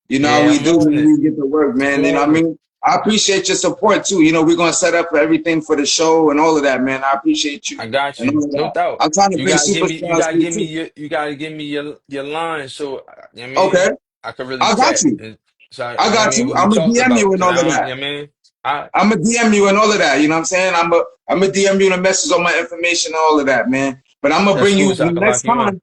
You know how yeah, we I'm do on when it. we get to work, I'm man. You know what I on it. mean? I appreciate your support too. You know, we're gonna set up for everything for the show and all of that, man. I appreciate you I got and you, all of no that. doubt. I'm trying to You bring gotta give me, superstars to you too. you gotta give me your line, so you know what I Okay, mean, I could really I got chat. you. And so I you know what I got mean, you. what we I'm gonna talk DM you about, and cause all I of don't, you that. know what I mean. I I'm gonna DM you and all of that. You know what I'm saying? I'm gonna DM you and a message on my information and all of that, man. But I'm gonna that's bring cool, you so I the can next lock you in. time.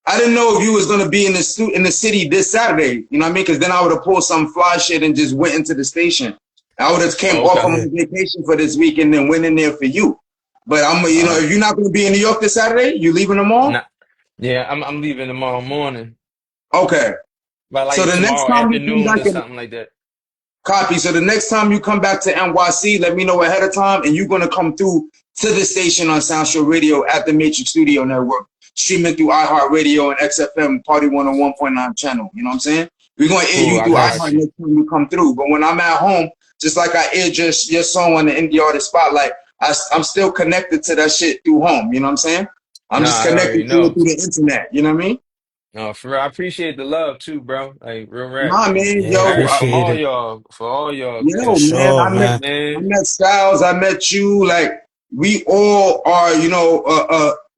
I didn't know if you was gonna be in in the city this Saturday. You know what I mean? Because then I would have pulled some fly shit and just went into the station. I would have came Oh, off okay, on Yeah. my vacation for this week and then went in there for you. But you know, all right. if you're not gonna be in New York this Saturday, you leaving tomorrow? Nah, yeah, I'm leaving tomorrow morning, Okay. by So like the next tomorrow time you come afternoon back or in something like that. Copy. So the next time you come back to NYC, let me know ahead of time, and you're gonna come through to the station on SoundShowRadio at the Matrix Studio Network, streaming through iHeartRadio and XFM Party 101.9 channel. You know what I'm saying? We're gonna air Cool, you I through got iHeart you. next time you come through. But when I'm at home, just like I aired your song on the Indie Artist Spotlight, I'm still connected to that shit through home. You know what I'm saying? I'm Nah, just I already connected to it know. through the internet. You know what I mean? No, for real, I appreciate the love too, bro. Like real rap Nah, from man, Yeah, from appreciate all it. y'all, for all y'all, For Yo, cause man, sure, you know, man. I man. met Styles, I met you. Like we all are,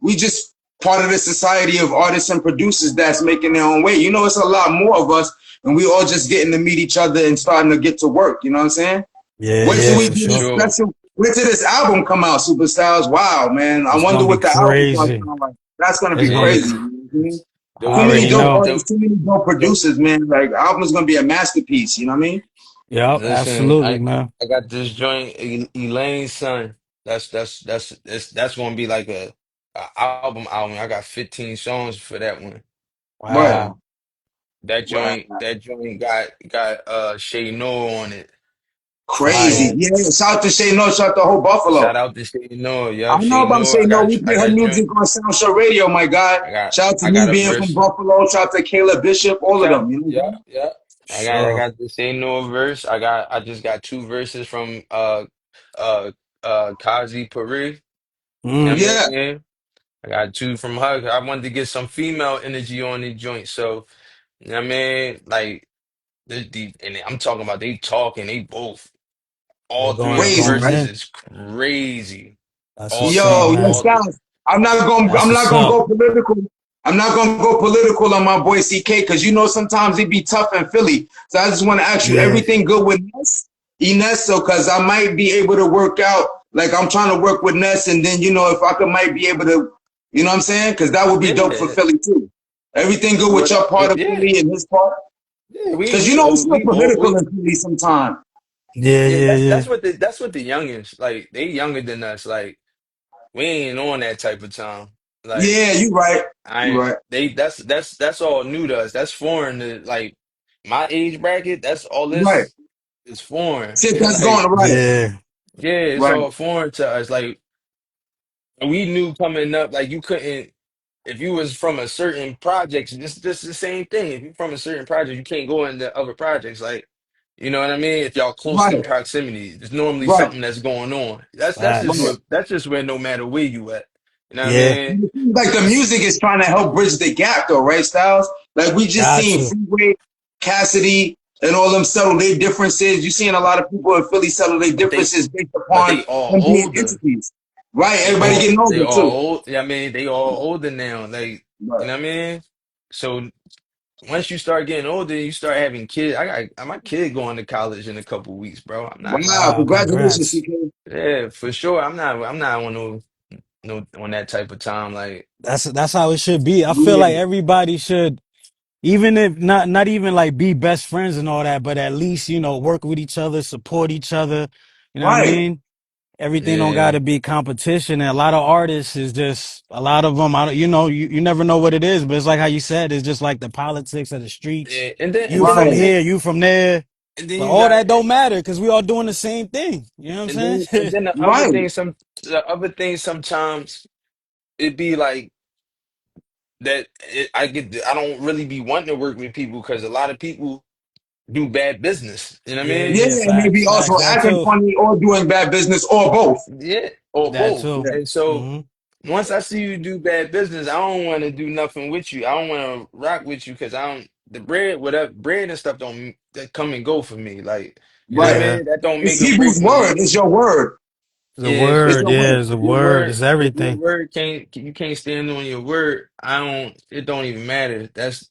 we just part of the society of artists and producers that's making their own way. You know, it's a lot more of us, and we all just getting to meet each other and starting to get to work. You know what I'm saying? Yeah, Wait till yeah, Yeah, we for do for this sure. sure. special. Wait till this album come out, Supastylez. Wow, man! I It's wonder gonna be what the album gonna crazy. sound like. That's gonna It's be gonna be. crazy. Yeah, Cr- You know what I mean? I Too many already dope know. artists, too many dope producers, man. Like album's gonna be a masterpiece. You know what I mean? Yep, listen, absolutely, man. I got this joint, Elaine's son. That's gonna be like a album. I got 15 songs for that one. Right. Wow. Wow. That joint got Shay No on it. Crazy. Fire. So Yeah. Shout out to Shay No, shout out to whole Buffalo. shout out to Shay No, I yup, know Shay about No. Shay No. We I play her got joint. music on Sound Show Radio, my guy. Shout out to I you got a being from verse. Buffalo. Shout out to Kayla Bishop, all of Okay. them. You know what I'm Yeah, saying? yeah. I Sure. got the same no verse. I just got two verses from uh Kazi Pari. You know Mm. what I Yeah. mean? I got two from her. I wanted to get some female energy on the joint. So, you know what I mean? Like and I'm talking about they talking, they both They all three of them Crazy, going right? verses in. is crazy. That's All what's three up, Yo, of them. yo, man. Styles. That's I'm not what's gonna up. go political. I'm not gonna go political on my boy CK because you know sometimes it be tough in Philly. So I just want to ask you, Yeah. everything good with Ness? So because I might be able to work out. Like I'm trying to work with Ness, and then if I could might be able to, you know what I'm saying? Because that would be dope for Yeah. Philly too. Everything good with What your up? part of Yeah. Philly and his part. Yeah, Because it's real political we in Philly sometimes. Yeah, yeah, yeah, yeah. that's what the youngins like. They younger than us. Like we ain't on that type of time. Like Yeah, you right. I You ain't right. they that's all new to us. That's foreign to like my age bracket. That's all Right. this is foreign. Shit that's going Like right. Yeah. yeah, it's Right. all foreign to us. Like we knew coming up. Like you couldn't if you was from a certain project. This the same thing. If you're from a certain project, you can't go into other projects. Like you know what I mean? If y'all close in Right. proximity, there's normally Right. something that's going on. Right. Facts. That's just where no matter where you at. You know what I Yeah. mean? And it seems like the It's music is trying to help bridge the gap, though, right, Styles? Like we just Got seen to. Freeway, Cassidy, and all them settle their differences. You seeing a lot of people in Philly settle their but they differences based but upon they all them being older. entities. Right. Everybody getting They older all too. old. Yeah, I mean, they all older now. Like, you Right. know what I mean? So once you start getting older, you start having kids. I got my kid going to college in a couple weeks, bro. I'm not. Wow. Wow. Congratulations, Congrats. CK. Yeah, for sure. I'm not on no on that type of time. Like, That's how it should be. I feel Yeah. like everybody should, even if not even like be best friends and all that, but at least, work with each other, support each other. You know what I Right. mean? Everything don't got yeah, to be competition. And a lot of artists is just a lot of them. I don't, you never know what it is, but it's like how you said, it's just like the politics of the streets. yeah. You from Right. here, you from there, And then but you all got that don't matter because we all doing the same thing. You know what I'm and saying? then Right. the other thing sometimes it be like I don't really be wanting to work with people because a lot of people do bad business. You know what I Yeah, mean? Yeah. yeah, And maybe facts, also facts. That acting too. funny or doing bad business or both. Yeah, or That both. too. Yeah. And so Hmm. once I see you do bad business, I don't want to do nothing with you. I don't want to rock with you because I don't the bread, whatever bread and stuff don't that come and go for me. Like You know what I Right. Yeah. mean? That don't It's make or break Hebrews me. word. It's your word. The Yeah, It's word, your yeah, word. it's a if your word, word, it's if your everything. word can't, you can't stand on your word. I don't. It don't even matter. That's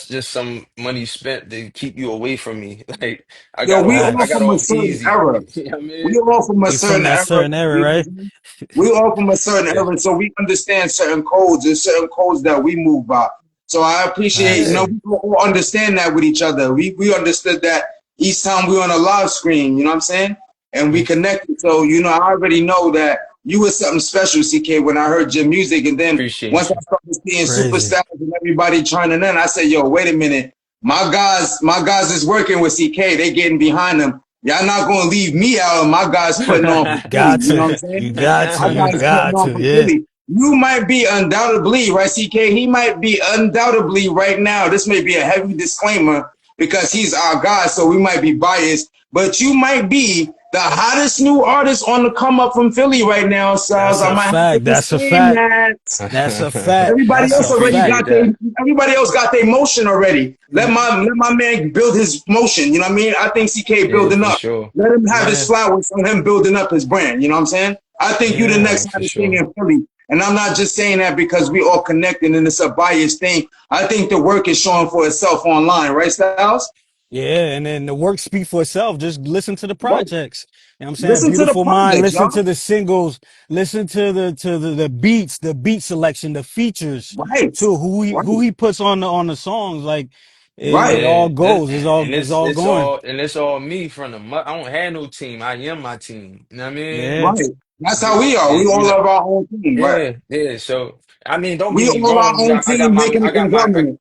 just some money spent to keep you away from me. Like Yo, we I all Facts. got from a off certain easy. era. You know what I We mean? all from a We from certain that era. certain era, You know what I'm right? saying? We all from a certain Yeah, era, so we understand certain codes and certain codes that we move by. So I appreciate, Facts. yeah, we all understand that with each other. We understood that each time we on a live screen, you know what I'm saying? And we Mm, connected. So, I already know that you was something special, CK, when I heard your music. And then once appreciate I you. started seeing crazy. Supastylez and everybody chiming in, I said, yo, wait a minute. My guys is working with CK. They getting behind them. Y'all not gonna leave me out. My guys putting on for You Philly. got You know to. what I'm saying? You got My to. You guy's putting got on to. for Yeah. Philly. You might be undoubtedly, right, CK? He might be undoubtedly right now. This may be a heavy disclaimer because he's our guy, so we might be biased. But you might be the hottest new artist on the come up from Philly right now, Styles. That's I a might have to fact. That's a disclaim fact. that. That's a fact. Everybody That's I a else already fact. appreciate got their that. everybody else got their motion already. Let Mm, my man build his motion. You know what I mean? I think CK Yeah, building for up. sure. Let him have his yeah. flowers on him building up his brand. You know what I'm saying? I think you the Yeah. next For hottest thing sure. in Philly. And I'm not just saying that because we all connected and it's a biased thing. I think the work is showing for itself online, right, Styles? Yeah, and then the work speak for itself. Just listen to the Right. projects. You know what I'm saying? Listen to the Beautiful Mind, project, listen y'all. to the singles, listen to the beats, the beat selection, the features Right. too. Right. Who he puts on the songs, like it Right. all Yeah, goes. and It's all going. it's all me from the. I don't have no team. I am my team. You know what I mean? Yeah. Right. That's how we are. We You all know, have our own team. Right. yeah, yeah. So I mean, don't We get me all our wrong. own I got team making a conglomerate.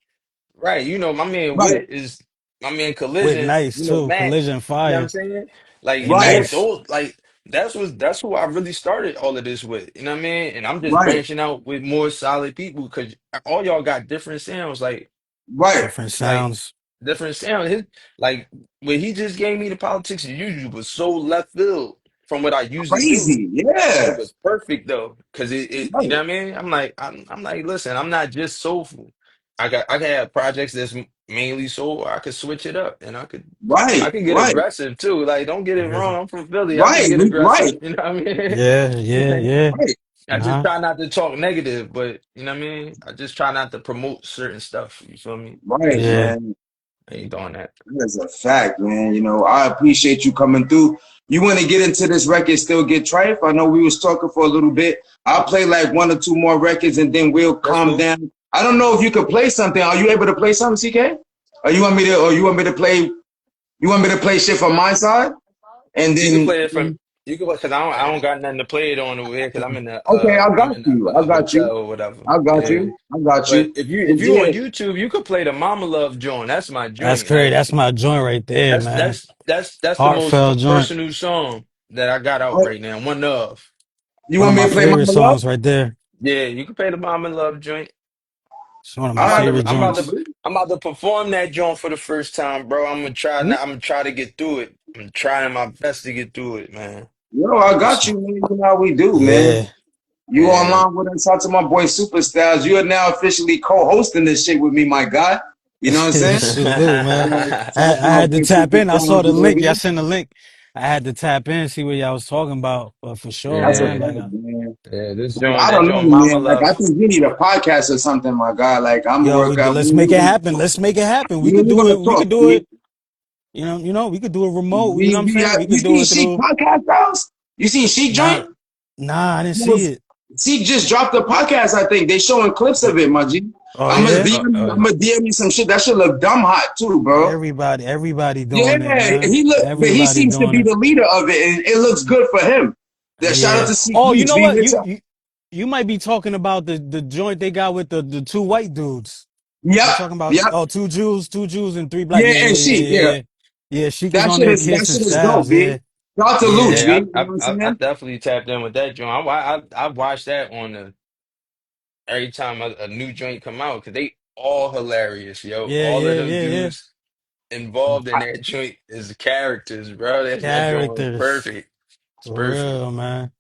right. You know, my man Right. Wit is my man With Collision. nice You know, too. Mac. Collision You know what I'm fire. saying? Like Hey, Right. that. nice. Those like that's who I really started all of this with. You know what I mean? And I'm just Right. branching out with more solid people because all y'all got different sounds. Right. Different Like sounds. different sound. His like when he just gave me the politics as usual was so left field from what I usually do. Crazy. But it Yeah. was perfect though, because you Right. know what I mean? I'm like, listen, I'm not just soulful. I can have projects that's mainly soul, or I could switch it up and I Right. could get Right. aggressive too. Like, don't get it wrong. I'm from Philly. I can Right. get aggressive. Right. You know what I mean? Yeah, yeah, yeah. Right. I just Nah. try not to talk negative, but you know what I mean? I just try not to promote certain stuff. You feel me? Right, Yeah. So man. I ain't doing that. That's a fact, man. I appreciate you coming through. You want to get into this record, still get Trife? I know we was talking for a little bit. I'll play like one or two more records and then we'll That's calm cool. down. I don't know if you could play something. Are you able to play something, CK? Or you want me to play shit from my side? And You can then play it from you can because I don't got nothing to play it on over here because okay, I I'm got in you. I a got you. hotel or whatever. I got Yeah. you. I got But you. if And you on yeah, YouTube, you could play the Mama Love joint. That's my That's joint. great. Like That's my joint right there, man. that's the most Heartfelt joint. personal song that I got out uh, right now. One Love. you One of want me my to play favorite Mama Love? songs right there. Yeah, you can play the Mama Love joint. It's one of All my right, favorite joints. I'm about to perform that joint for the first time, bro. I'm gonna try now. I'm gonna try to get through it. I'm trying my best to get through it, man. yo, I It's, got you, man. You know how we do, man. yeah. You Yeah. online with us? Talk to my boy Superstyles. You are now officially co-hosting this shit with me, my guy. You know what I'm saying? Salute, man. Talk to I my had to boy tap in. I saw Superstyles. the You know link. what I Y'all mean? sent the link. I had to tap in, see what y'all was talking about. But for sure, That's a man. Yeah. fact, Like, man. Yeah, this Like, joint, I that don't know, joint, Mama man. Like, I Love. think we need a podcast or something, my guy. Like, I'm a yo, workout. let's make it happen. Let's make it happen. We We could ain't do gonna it. We talk, could do G. it. We could do it remote. You know what I'm saying? We You could do seen it Sheik through. podcast, Styles? You seen Sheik Nah, joint? I didn't see it. Sheik just dropped a podcast. I think they showing clips What? of it, my G. Oh I'm gonna yeah. DM, I'm gonna DM you some shit. That should look dumb hot too, bro. Everybody Yeah, doing it, man. he look, but he Everybody seems to doing be it. the leader of it, and it looks good for him. That shout out Yeah. to Sheik Oh, you Beats. know what? It's You might be talking about the joint they got with the two white dudes. yep, You talking about yep, two Jews and three black? yeah, Yeah, and yeah, yeah, Sheik, yeah, yeah. yeah. Yeah, Sheik was That on shit there is that kissing shit is dope, Styles. B. Yeah, Shout out to Luch, yeah, B. Yeah, You know what I'm I saying? definitely tapped in with that joint. I watched that on the every time a new joint come out because they all hilarious, yo. yeah, All of yeah, them yeah, yeah. dudes involved in that joint is characters, bro. That joint was Characters. perfect. It's For perfect. real, man.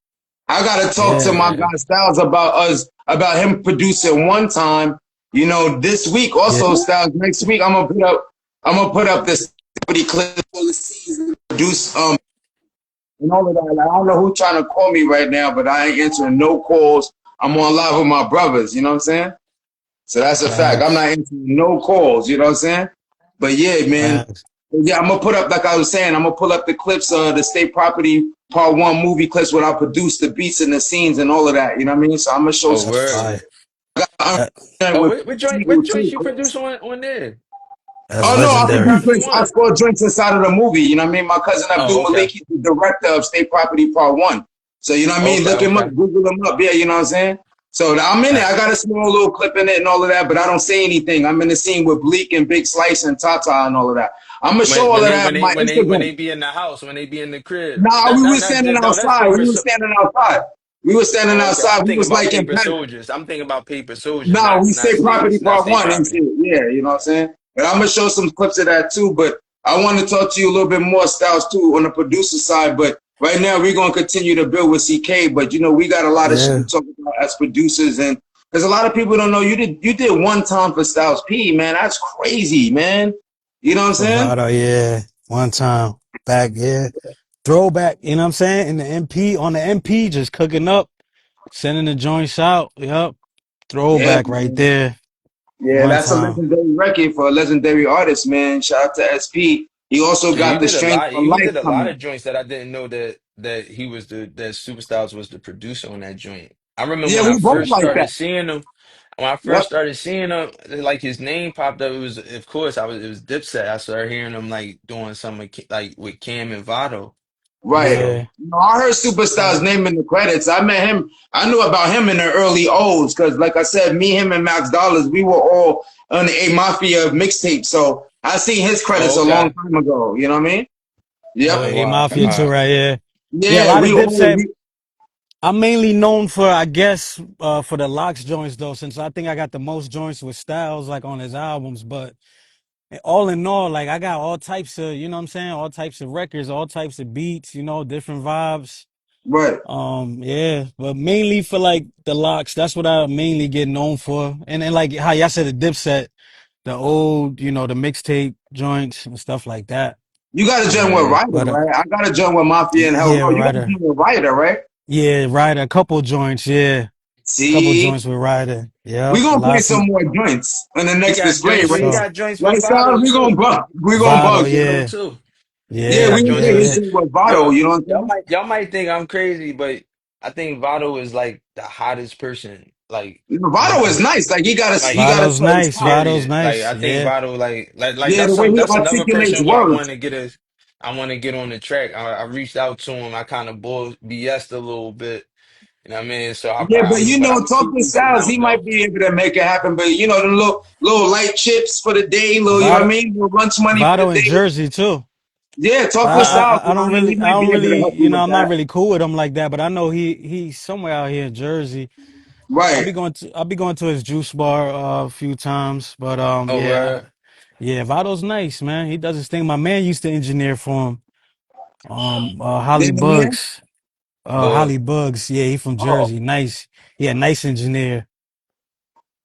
I gotta talk to Yeah, my Yeah. guy Styles about him producing one time. This week yeah. also Styles. Next week I'm gonna put up this property clip all the scenes and produce and all of that. Like, I don't know who trying to call me right now, but I ain't answering no calls. I'm on live with my brothers, you know what I'm saying? So that's a fact. I'm not Facts. answering no calls, you know what I'm saying? But yeah, man. Facts. Yeah, I'm gonna put up, like I was saying, I'm gonna pull up the clips of the State Property Part 1 movie clips where I produced the beats and the scenes and all of that, you know what I mean? So I'm gonna show Oh, some That's word. fire. I'm That Oh, with what Eagle joints too. you produce on there? that's Oh no, I State legendary. produce Property drinks. I One. score drinks inside of the movie. You know what I mean? My cousin Abdul Oh, Malik, okay. he's the director of State Property Part 1. So you know what I mean? Okay, Look him up, okay. Google him up. Yeah, you know what I'm saying? So I'm in it. That, I got a small little clip in it and all of that, but I don't say anything. I'm in the scene with Bleak and Big Slice and Tata and all of that. I'm gonna show all of that on my When Instagram. they be in the house, when they be in the crib. Nah, we was standing No, that's outside. paper. So, We was standing oh, okay. outside. I'm We thinking was about like in paper Penn. soldiers. I'm thinking about paper soldiers, No, we say property not part state one and property. shit. Yeah, you know what I'm saying? But I'm gonna show some clips of that too. But I want to talk to you a little bit more, Styles, too, on the producer side. But right now we're gonna continue to build with CK. But you know, we got a lot of shit yeah. to talk about as producers, and because a lot of people don't know you did one time for Styles P, man. That's crazy, man. You know what I'm saying? Bravado, yeah. One time. Back, yeah. Throwback, you know what I'm saying? In the MP, on the MP, just cooking up, sending the joints out. Yep. Yeah, Throwback right man. there. Yeah, One that's a time. legendary record for a legendary artist, man. Shout out to SP. He also Yeah, got the Strange for he Life did a lot coming. of joints that I didn't know that he was that Superstyles was the producer on that joint. I remember Yeah, when I we both first like that. started seeing him. When I Yep. first started seeing him, like his name popped up. It was, of course, it was Dipset. I started hearing him like doing something like with Cam and Vado. Right. So Yeah. No, I heard Superstar's name in the credits. I met him. I knew about him in the early O's because, like I said, me, him, and Max Dollaz, we were all on the A Mafia mixtape. So I seen his credits oh, a long okay. time ago. You know what I mean? Yeah, Yep. with A Wow. Mafia too, right? Yeah. Yeah, a Yeah, lot of we all. Dipset. I'm mainly known for, I guess, for the Locks joints though, since I think I got the most joints with Styles like on his albums. But all in all, like I got all types of, you know what I'm saying, all types of records, all types of beats, you know, different vibes. Right. Yeah, but mainly for like the Locks, that's what I mainly get known for. And then like how y'all said the Dipset, the old, you know, the mixtape joints and stuff like that. You got a joint with Yeah. Ryder, But right? I got a joint with Mafia and Hell yeah, No. You got a Ryder. joint with Ryder, right? Yeah, Ryder. A couple joints. Yeah, couple See, joints with Ryder. we Yep, a gonna lot play of some feet more joints on the He next got display, for joints. He right? sure. got joints with Right, Styles? Vado We gonna too. bug. We gonna With Vado. bug. You Vado Yeah, know? too. He Yeah, yeah, got we gonna joints play with his yeah. shit with Vado. yo. You know what I'm saying? Y'all might think I'm crazy, but I think Vado is like the hottest person. You know, Vado is Nah, nice. Like he Like got a Vado's certain nice. style. Vado's period. Like nice. I think Yeah, Vado like Yeah, the way he that's another articulates person who I want words. to get a I want to get on the track. I reached out to him. I kind of bull BS'd a little bit. You know what I mean? So Yeah, but but you I'm know, gonna keep talking reaching styles, he out might though. be able to make it happen. But you know, the little light chips for the day, little, you know what I Vado, mean? Little lunch money for the Vado in day. Jersey too. Yeah, But talk with Uh styles. You know what I mean? He I might don't be able to really, help you you know, with I'm not that. really cool with him like that. But I know he's somewhere out here in Jersey. Right. I'll be going to his juice bar a few times. But oh yeah, word. yeah, Vado's nice, man. He does his thing. My man used to engineer for him. Holly Then the man. Bugs. Bug. Holly Bugs. Yeah, he from Oh, Jersey. Nice. Yeah, nice engineer.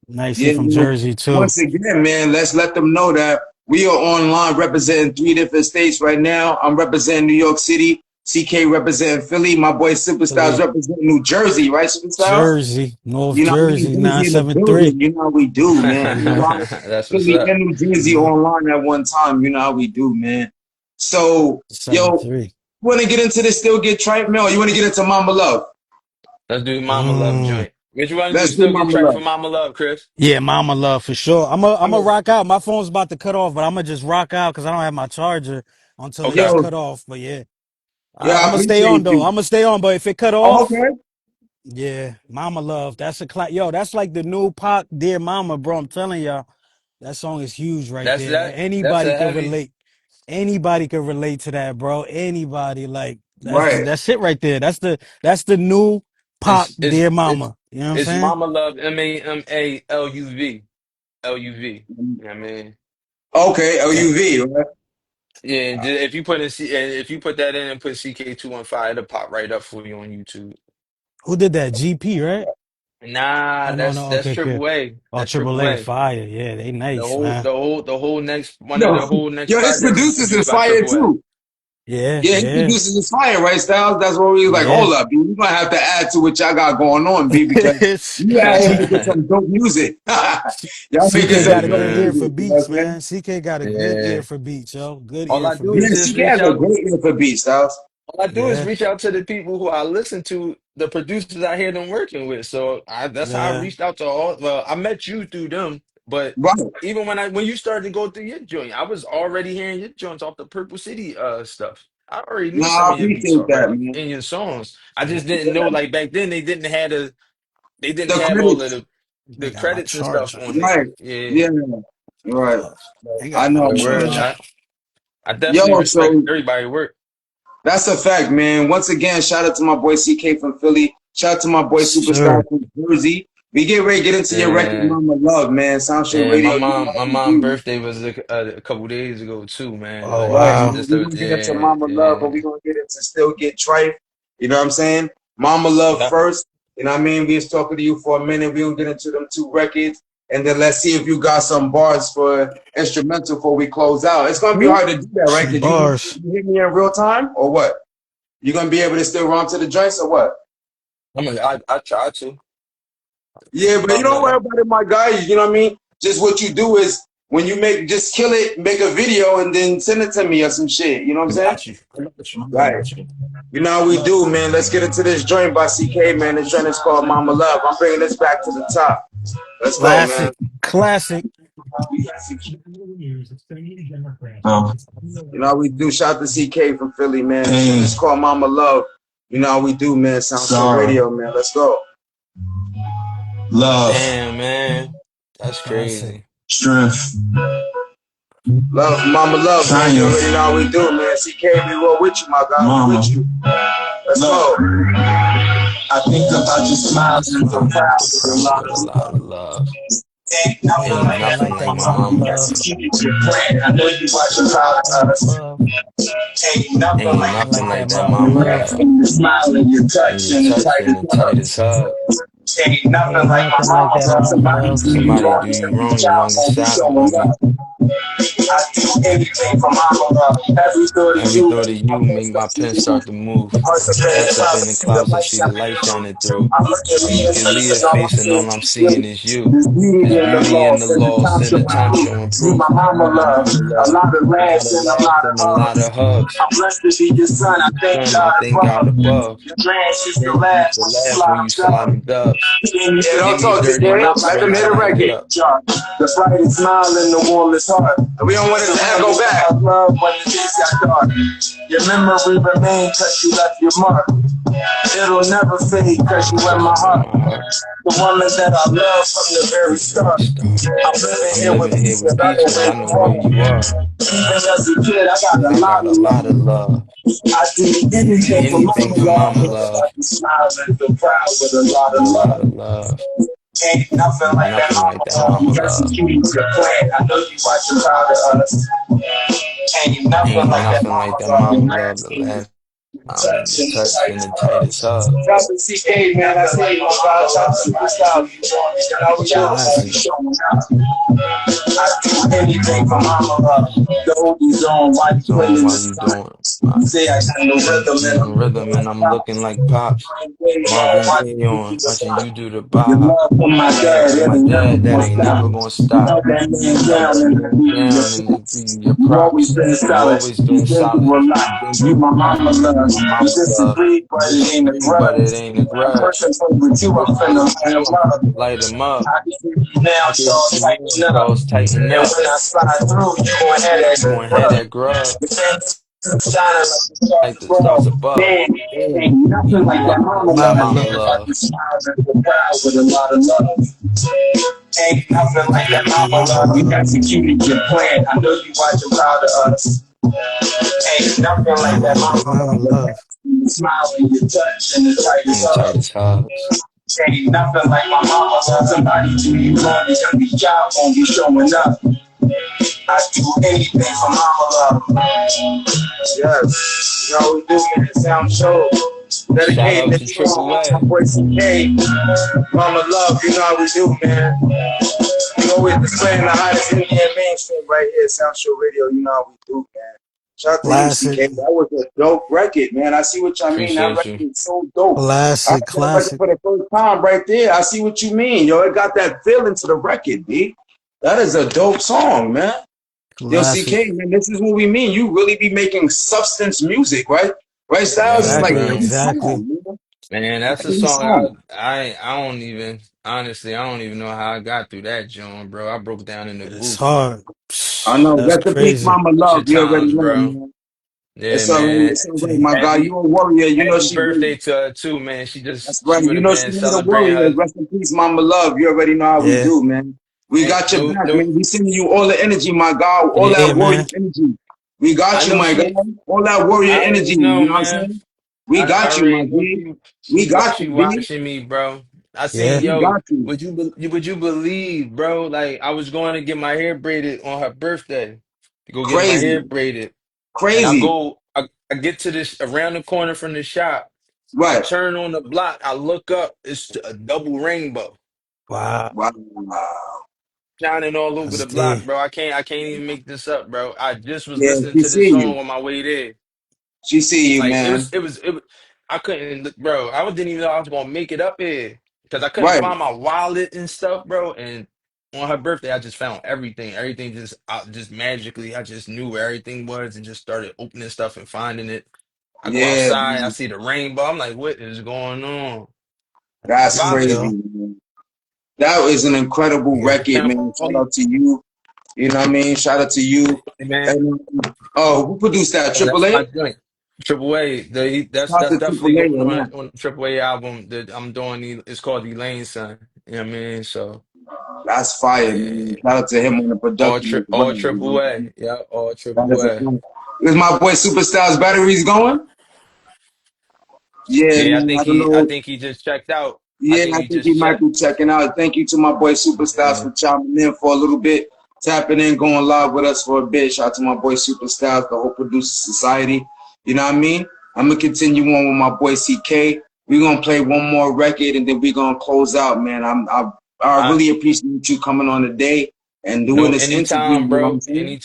Nice. He yeah. from Man. Jersey too. Once again, man, let's let them know that we are online representing 3 different states right now. I'm representing New York City. CK representing Philly. My boy Superstars Philly, representing New Jersey, right, Superstars? Jersey, North You know what I mean? Jersey, Jersey in the 973. building. You know how we do, man. We rock That's what's Philly up. and New Jersey No, online at one time. You know how we do, man. So, seven yo, three. you want to get into this Still Get Trife, man, or you want to get into Mama Love? Let's do Mama Love Mm. joint. What you want to do? Let's do Still get Mama track for Love. Mama Love, Chris? Yeah, Mama Love for sure. I I'm a mean, rock out. My phone's about to cut off, but I'm gonna just rock out because I don't have my charger until it Okay. just yo, cut off. But yeah, yeah, I'm I gonna stay on appreciate though. you. I'm gonna stay on. But if it cut Oh, off, okay. yeah, Mama Love. That's a yo. That's like the new Pac, Dear Mama, bro. I'm telling y'all, that song is huge right there. That's Anybody a could heavy. relate. Anybody could relate to that, bro. Anybody like Right. that's it right there. That's the new Pac, It's Dear Mama. You know what I'm it's saying? Mama Love MAMALUV. LUV. You know what I mean? Okay, Yeah. LUV, right? Yeah, and if you put if you put that in and put CK215, it'll pop right up for you on YouTube. Who did that? GP, right? Nah, Oh no, that's no, that's okay, good. Triple A. Oh, That's Triple Triple A A. fire, yeah, they The nice, whole man. the whole the whole next one of Yo, the whole next yo, his projects is producers produced is by fire Triple A. too. Yeah, Yeah, his yeah, producers is fire, right, Styles? That's what we was like, yeah. hold up, B. We might have to add to what y'all got going on, B, because you out here C- making some dope music. Y'all making CK some got a Yeah, dope good ear man. for music, you know what beats, I'm saying? man. CK got a good Yeah. ear for beats, yo. Good All ear I for do is Yeah, beats. just CK reach has a out. great ear for beats, Styles. All I do is Yeah, reach out to the people who I listen to, the producers I hear them working with. So that's how I yeah, reached out to all. Well, I met you through them, but Right. even when you started to go through your joint, I was already hearing your joints off the Purple City stuff. I already knew Nah, some I of your beats appreciate that, already man. in your songs. I just Yeah. didn't know like back then they didn't The have all of critics. they the got my credits and stuff charger. on there. Right. Yeah. Yeah. Right. They I got my know, Word. man. charger. I definitely Yo, respect so everybody work. that's a fact, man. Once again, shout out to my boy CK from Philly. Shout out to my boy Superstar Sure. from Jersey. We get ready to get into your record, And Mama Love, man. Soundshow and Radio, you know my how we mom do. birthday was a couple days ago too, man. Oh Like Right, wow. man. just We're gonna get into yeah, Mama Love, but yeah. we're gonna get into Still Get Trife. You know what I'm saying? Mama Love Yep. first. You know what I mean? We was talking to you for a minute. We're gonna get into them two records. And then let's see if you got some bars for instrumental before we close out. It's gonna be hard to do that, right? Some Because you bars. hit me in real time or what? You gonna be able to still run to the joints or what? I try to. Yeah, but you I'm don't not worry about it, my guy. You know what I mean? Just what you do is when you just kill it, make a video and then send it to me or some shit. You know what I'm I saying? got you. I got you. I Right. got you. You know how we do, man. Let's get into this joint by CK, man. This joint is called Mama Love. I'm bringing this back to the top. Let's go, man. Classic. Classic. You know how we do. Shout to CK from Philly, man. This joint is called Mama Love. You know how we do, man. SoundShow Radio, man. Let's go. Love, Damn, man. That's Classic. crazy. strength, love, Mama Love, man. You already know how we do, man. CK, we roll with you, my guy. Mama. We with you. Let's go. I think about your smiles and so Smiling proud so of your proud. love. With a lot of love. Ain't nothing Ain't Ain't like nothing that. nothing like like that my mama mama That's love. love. the key to your plan. I know you watching proud of us. Love. Ain't nothing Ain't like Nothing nothing like like that that mama your mama love. rest love. and your smile and your And touch your and the touch and the tightest tightest hugs. hug. Ain't nothing Ain't like my nothing like mama that love. mama Somebody love. do you Somebody wrong, do you you can reach wrong, you out want to and be stop showing on me. up. I do anything for mama love. Every thought of Every you, thought of my you best make stuff my to pen do. start to move. Perseverance, Perched up I in the see the clouds and light see the shining light through. shining through. I'm looking You at look your at face Leah's and all I'm face and seeing all I'm is you. seeing is you. There's beauty There's in the beauty in the loss and the loss time and the showing time proof. showing You proof. my mama You my love. mama A love. lot of A lot laughs of and a laughs lot of and a lot hugs. of hugs. I'm blessed to be your son. I Your thank son, I God thank God above. above. Your parents used to Parents laugh used to when you laugh when you slide slide up. them dubs. Yeah, don't Give me talk to dirty Jay. looks Let them when I hit a light it record. up. The brightest smile and the warmest heart. We don't want it to echo back. I love when the days got dark. Your memory remains cause you left your mark. It'll never fade cause you in Cause my you in heart. my heart The woman that I love from the very from the very start. start. I'm living I'm here with living here peace with cause I peace know because where I you know where are. you are. Even as a kid, I got a I lot got a of lot of love. love. I do Do anything for anything mama for love. mama I love can smile and feel proud with a lot with of a lot love. of love. Ain't nothing Ain't like that nothing like mama that love. mama You love. executing your plan. I know you watching proud of us. Ain't nothing Ain't like that nothing like mama that love. mama Your love. The lasting last time and touch the and the touch and the tightest tightest hugs. hug. Shout to CK, man. I say, my God, shout to Supastylez. You know, we out Classic. showing out. I do anything for mama love. The oldies on while you Doing playing while the you spot. doing You say I got no rhythm and I'm looking rhythm and like I'm pop. looking like pops. Way on Marvin while Gaye you do on the watching block. you do the Your bop. love for my Your love dad, for it my ain't never dad that gonna ain't stop. never gonna You stop. held that man Held down that and man agreed your down and they props. give you your You always props. been You solid. always You've been been through solid. a lot. You've been You through my a lot. mama love. My We mama love. disagree, but it ain't a Disagree, but it grudge. ain't a I'm grudge. pushing forward you, I'm Push finna forward light you, 'em I'm up. finna light 'em up. I can hear you now, I can so hear you tighten now, up. so tighten And up. when I slide through, you gon' have You that gonna have grub. that grub The fence shining like the stars like the stars above. above. Man, Damn, ain't nothing ain't like that nothing mama like that Mama love. mama love. I can love. smile and feel proud with a lot of love. Ain't Ain't nothing like nothing that like that mama mama love. You love. executed your plan. I know you watching proud of us. Ain't nothing like Nothing that like that mama mama love. love. You smile and your touch and the And tightest the tightest hugs. hugs. Ain't nothing like my mama love. Somebody do you wrong, you can reach out on you showing up. I do anything for mama love. Yes, you know we do, man. Sound show. Shout Dedicating out this to song Triple to my A. boy CK. Mama Love, you know how we do, man. We always displaying the hottest Indian mainstream right here, SoundShowRadio. You know how we do, man. Shout out to you, Classic, CK. That was a dope record, man. I see what y'all mean. That Appreciate record you. is so dope. I heard classic, that record classic, for the first time right there. I see what you mean, yo. It got that feeling to the record, B. That is a dope song, man. Yo, classic. CK, man, this is what we mean. You really be making substance music, right? Right, Styles? It's Yeah, like Exactly, man. every exactly. song, man. Man, that's a Every song song. I don't even honestly I don't even know how I got through that, John, bro. I broke down in the It's booth hard. I know. That's Rest in peace, crazy. Mama bunch Love. of You already times, know, bro. man. Yeah, It's all right. man. It's all right, Gee, my God. Happy You a warrior. You know happy she really. birthday to her too, man. That's She right. would You have know she been made a celebrating warrior. her. Rest in peace, Mama Love. You already know how we yeah, do, man. We Ain't got your no back, no man. We sending you all the energy, my God. All yeah, that warrior man. energy. We I got you, know my God. she All that warrior I energy. already You know, know what I'm man. saying? We I got you, my already know G. she We got she you, B. watching me, bro. I seen, Yeah, We yo, got you. would you believe, bro? Like I was going to get my hair braided on her birthday to go get my Crazy. hair braided, and Crazy. I get to this around the corner from the shop. I Right. turn on the block. I look up. It's a double rainbow wow. Wow. shining all over That's the block, deep. bro. I can't even make this up, bro. I just was Yeah, listening she to this see song you. on my way there. She see you, Like man. it was. I couldn't, bro. I didn't even know I was gonna make it up here because I couldn't Right. find my wallet and stuff, bro. And on her birthday, I just found everything. Everything just magically, I just knew where everything was and just started opening stuff and finding it. I go Yeah, outside, I man. see the rainbow. I'm like, what is going on? That's That's deep, Vibing. crazy, yo. man. That is an incredible Yeah, record, Now, man. all Shout these out to you. You know what I mean? Shout out to you. man. And oh, who produced that? Oh, Triple that's A? my joint. Triple A, Shout out that's to definitely Triple A going on that. on the Triple A album that I'm doing. It's called Elaine Son. You know what I mean? So That's fire, man. yeah, Shout out to him on the production as well. all You know? Triple A, yeah, all That Triple is a A. fun. Is my boy Supastylez batteries going? Yeah, Yeah, man. I don't I know. think he just checked out. I Yeah, think I he think he just might checked. be checking out. Thank you to my boy Superstars Yeah, for chiming in for a little bit, tapping in, going live with us for a bit. Shout out to my boy Superstars, the whole producer society. You know what I mean? I'm gonna continue on with my boy CK. We're gonna play one more record and then we're gonna close out, man. I I really appreciate you coming on today and doing no this interview. anytime, You know what I'm bro. saying?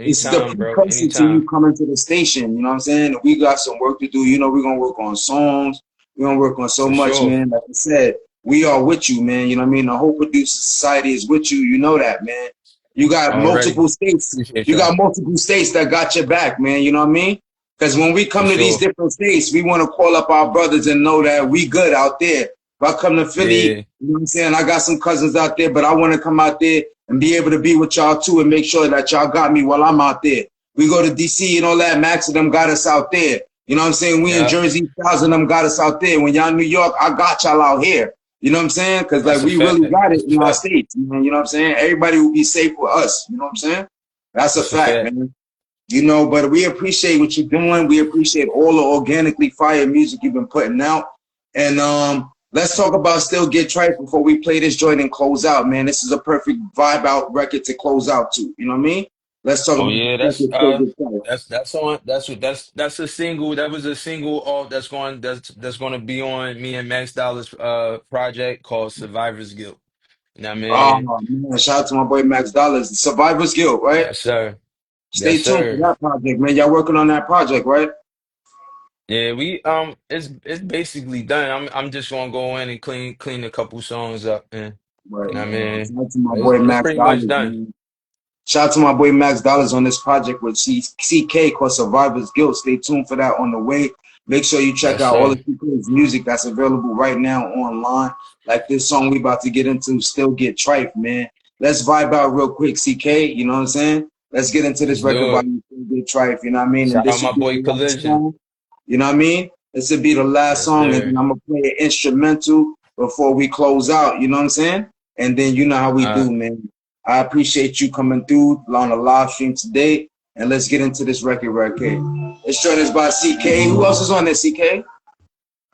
It's the Anytime, bro. precursor to you Anytime. coming to the station. You know what I'm saying? We got some work to do. You know, we're gonna work on songs. We're gonna work on so For much, sure. man. Like I said, we are with you, man. You know what I mean? The whole producer society is with you. You know that, man. You got Already multiple states. appreciate You y'all got multiple states that got your back, man. You know what I mean? Because when we for come to these sure. different states, we want to call up our brothers and know that we good out there. If I come to Philly, Yeah, you know what I'm saying? I got some cousins out there, but I want to come out there and be able to be with y'all too and make sure that y'all got me while I'm out there. We go to DC and all that. Max and them got us out there. You know what I'm saying? We in yeah. Jersey, Styles and them got us out there. When y'all in New York, I got y'all out here. You know what I'm saying? Because like That's a we fact. really got it That's a in our fact. states. You know what I'm saying? Everybody will be safe with us. You know what I'm saying? That's a That's a fact, fact. man. You know, but we appreciate what you're doing. We appreciate all the organically fire music you've been putting out. And let's talk about Still Get Trife before we play this joint and close out, man. This is a perfect vibe out record to close out to. You know what I mean? Let's talk Oh about yeah, this record, Still Get Trife. that's on that's a single. That was a single off that's going to be on me and Max Dollar's project called Survivor's Guilt. You know what I mean? Oh man, shout out to my boy Max Dollaz, Survivor's Guilt, right? Yes, sir. Stay Yes, tuned for sir. that project, man. Y'all working on that project, right? Yeah, we it's basically done. I'm just gonna go in and clean a couple songs up, and Right. you know what I mean? Shout out to my boy It's Max pretty much Dollaz, done. man. Shout out to my boy Max Dollaz on this project with CK called Survivor's Guilt. Stay tuned for that on the way. Make sure you check Yes, out all sir. of CK's music that's available right now online. Like this song we about to get into, Still Get Trife, man. Let's vibe out real quick, CK. You know what I'm saying? Let's get into this Let's record do by it. Still Get Trife. You know what I mean? And Shout out this my will be boy the last Collision. song. You know what I mean? This will be the last Yes, song, and then sir. I'm gonna play an instrumental before we close out. You know what I'm saying? And then you know how we Uh, do, man. I appreciate you coming through on the live stream today, and let's get into this record right here. This joint is by CK. Who else is on there, CK?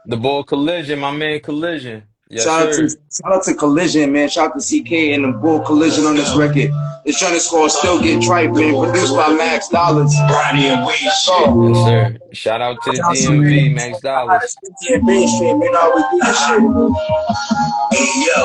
the boy Collision, my man Collision. Yes, sir. Shout out to Collision, man. Shout out to CK and the Bull Collision on this record. This joint is called Still Get Trife, man. Produced by Max Dollaz. Briny and Wade shit. Yes, sir. Shout out to the Shout out to man. DMV, Max Dollars. Yeah, mainstream, you know, we do this shit. Hey, yo,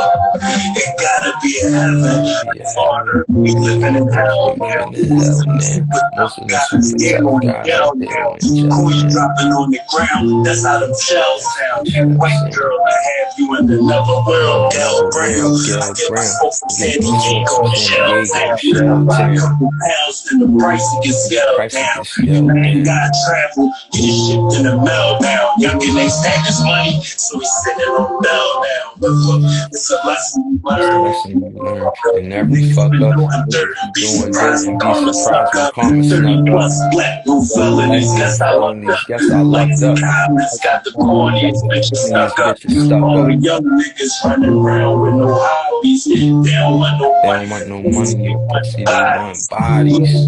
it gotta be a heaven. Gotta be a Harder, heaven. we living in We hell now. living in hell now. Most of them Got super scared tough on the guys ghetto out there now. going to jail Coins now. dropping on the ground. That's how them shells That's how sound. the shell White sound. girl, I have you in another In world. Del another Brown. world, I Gal get my Brown. smoke from Get San my smoke Diego from to San Shell Diego, Town. Shell Buy a Town. couple pounds, then the price will get The scaled price will down. get scaled I ain't down. got travel, get it shipped in the mail now. Young and they stack his money, so he's sitting on bell now. But look, it's a lesson we It's a learn. lesson you learn and never Niggas fuck been up. doing dirt, Niggas be be doing dirt surprised when and be karma surprised snuck when up. karma 30 snuck up. plus black, no felonies, Black, no guess I lucked felonies. up. Guess I lucked Lights and up. comments got the corniest bitches These stuck up. bitches stuck All the up. young niggas running around with no hobbies. They don't want no They money don't want or no pussy, money they or want pussy. They want bodies. bodies.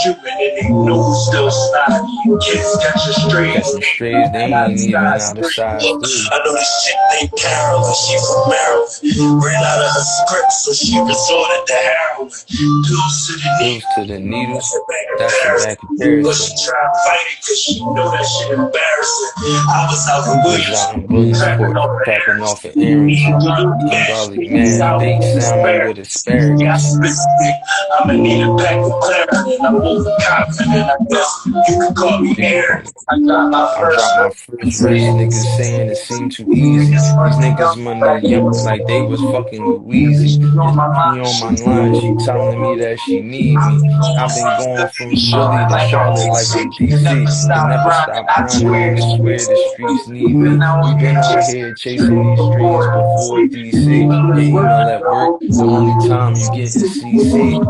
Shooting and they nose still snotty. Kids catching strays, Catching they strays. They not ain't even size out of 3. size Look, three. I know this chick named Carol and she from Maryland. Ran out of her script, so she resorted to heroin. Pills to the knee. Pills to the That's needles. a bad That's a bad comparison. But she comparison. tried to fight it cause she know that shit embarrassing. I was out in Was out in Williamsport, trapping Williamsport, over trapping errands. off of errands. Eating garlic Eating mash, garlic baby mash, baked salmon with salmon with asparagus. Got asparagus. specific, I'ma need a pack of Claritin. I'm overconfident, I guess you could call me You can call Aaron. me. I got my I first dropped my rip. first verse. Niggas saying it seemed too easy. Niggas These running niggas young money like they young was like they was fucking with Wheezy. she on Just my be mind, on my shit. line. She telling me that she need me. I've been going from Philly to Like I'm Charlotte like I'm DC, can never DC. Can stop never grinding. stop I grinding. swear, I swear the streets need we've been me. out We've here been out chasing here chasing dreams these dreams before before DC. DC. Your email at work, the only time you getting CC.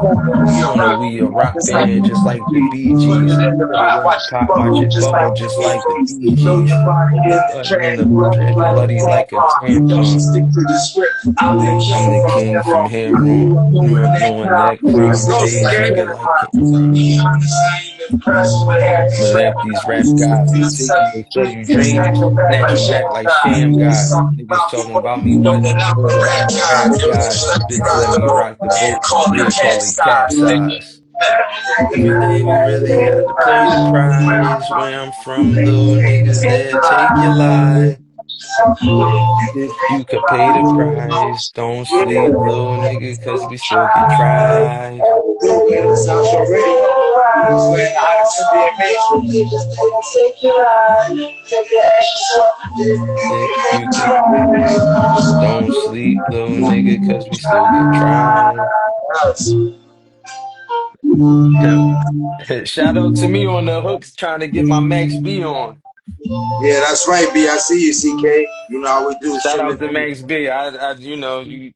You don't know we a rock Just like band just like the Bee put Gees. it in the Put it pot, in the watch it pot, watch bubble, it just bubble like just the like the Bee Bee Gees. Throw Gees. your body in the Put it in trash, the bloody trash, like a bloody like a tampon. Don't you tampon. stick to the script? I'm the I'm king the from king here from on. here on. Knowing that Let's crime go, pays, scared. nigga, like it. Be honest, I ain't impressed with half these But rap after these rap guys. guys, they These take you, suck they sell dick, you snatch dreams, your back snatch like your back sham like guy. sham Niggas guys. talking Niggas about me, talking what about you me, know what that I'm a know that rap I'm a guy. rap Yo, guy. bitch, let me Bitch, rock let the me boat. rock the Yeah, boat. call it Yeah, call it capsize, nigga. capsize. Every day we really got to pay the price. Where I'm from, little niggas, they'll take your life. You could pay the price. Don't sleep, little nigga, cause we still get tried. SoundShowRadio. Playing the hottest Yeah, you could don't sleep, little nigga, cause we still get tried. Yeah. Shout out to me on the hooks trying to get my Max B on. Yeah, that's right, B. I see you, CK. You know how we do. Shout Send out it to through. Max B. You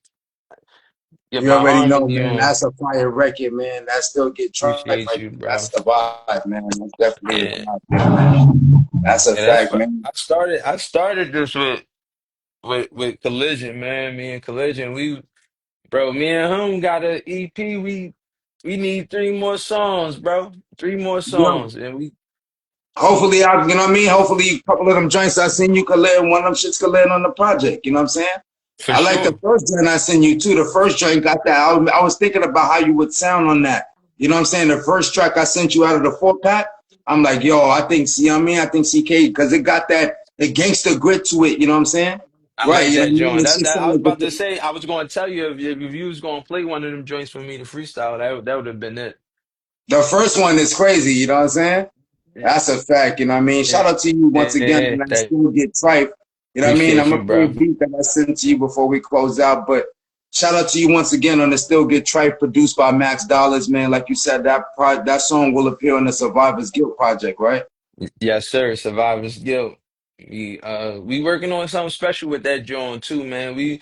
get You my already know, harmony man. on. That's a fire record, man. That still get tried right Appreciate there. you, bro. That's the vibe, man. That's definitely the Yeah, vibe, man. That's a yeah, that's fact, fu- man. I started this with Collision, man. Me and Collision, me and him got a EP. We need 3 more songs, bro. 3 more songs, and we Hopefully, you know what I mean? Hopefully, a couple of them joints I seen you could land, one of them shits could land on the project. You know what I'm saying? for I like the sure. first joint I sent you too. The first joint got that. I was thinking about how you would sound on that. You know what I'm saying? The first track I sent you out of the 4-pack, I'm like, yo, I think, see what I mean? I think CK, because it got that the gangster grit to it. You know what I'm saying? I Right. like You know that what I mean? joint. It That, just that I sound was like about to say. I was going to tell you if you was going to play one of them joints for me to freestyle. That would have been it. the first one is crazy. You know what I'm saying? Yeah, That's a fact, you know what I mean? Shout yeah, out to you once again yeah. on that That still get tripe. You know what I mean? I'm appreciate you, gonna play a bro. beat that I sent to you before we close out, but shout out to you once again on the Still Get Tripe produced by Max Dollaz, man. Like you said, that song will appear on the Survivor's Guilt project, right? Yes, sir. Survivor's Guilt. We working on something special with that joint too, man. We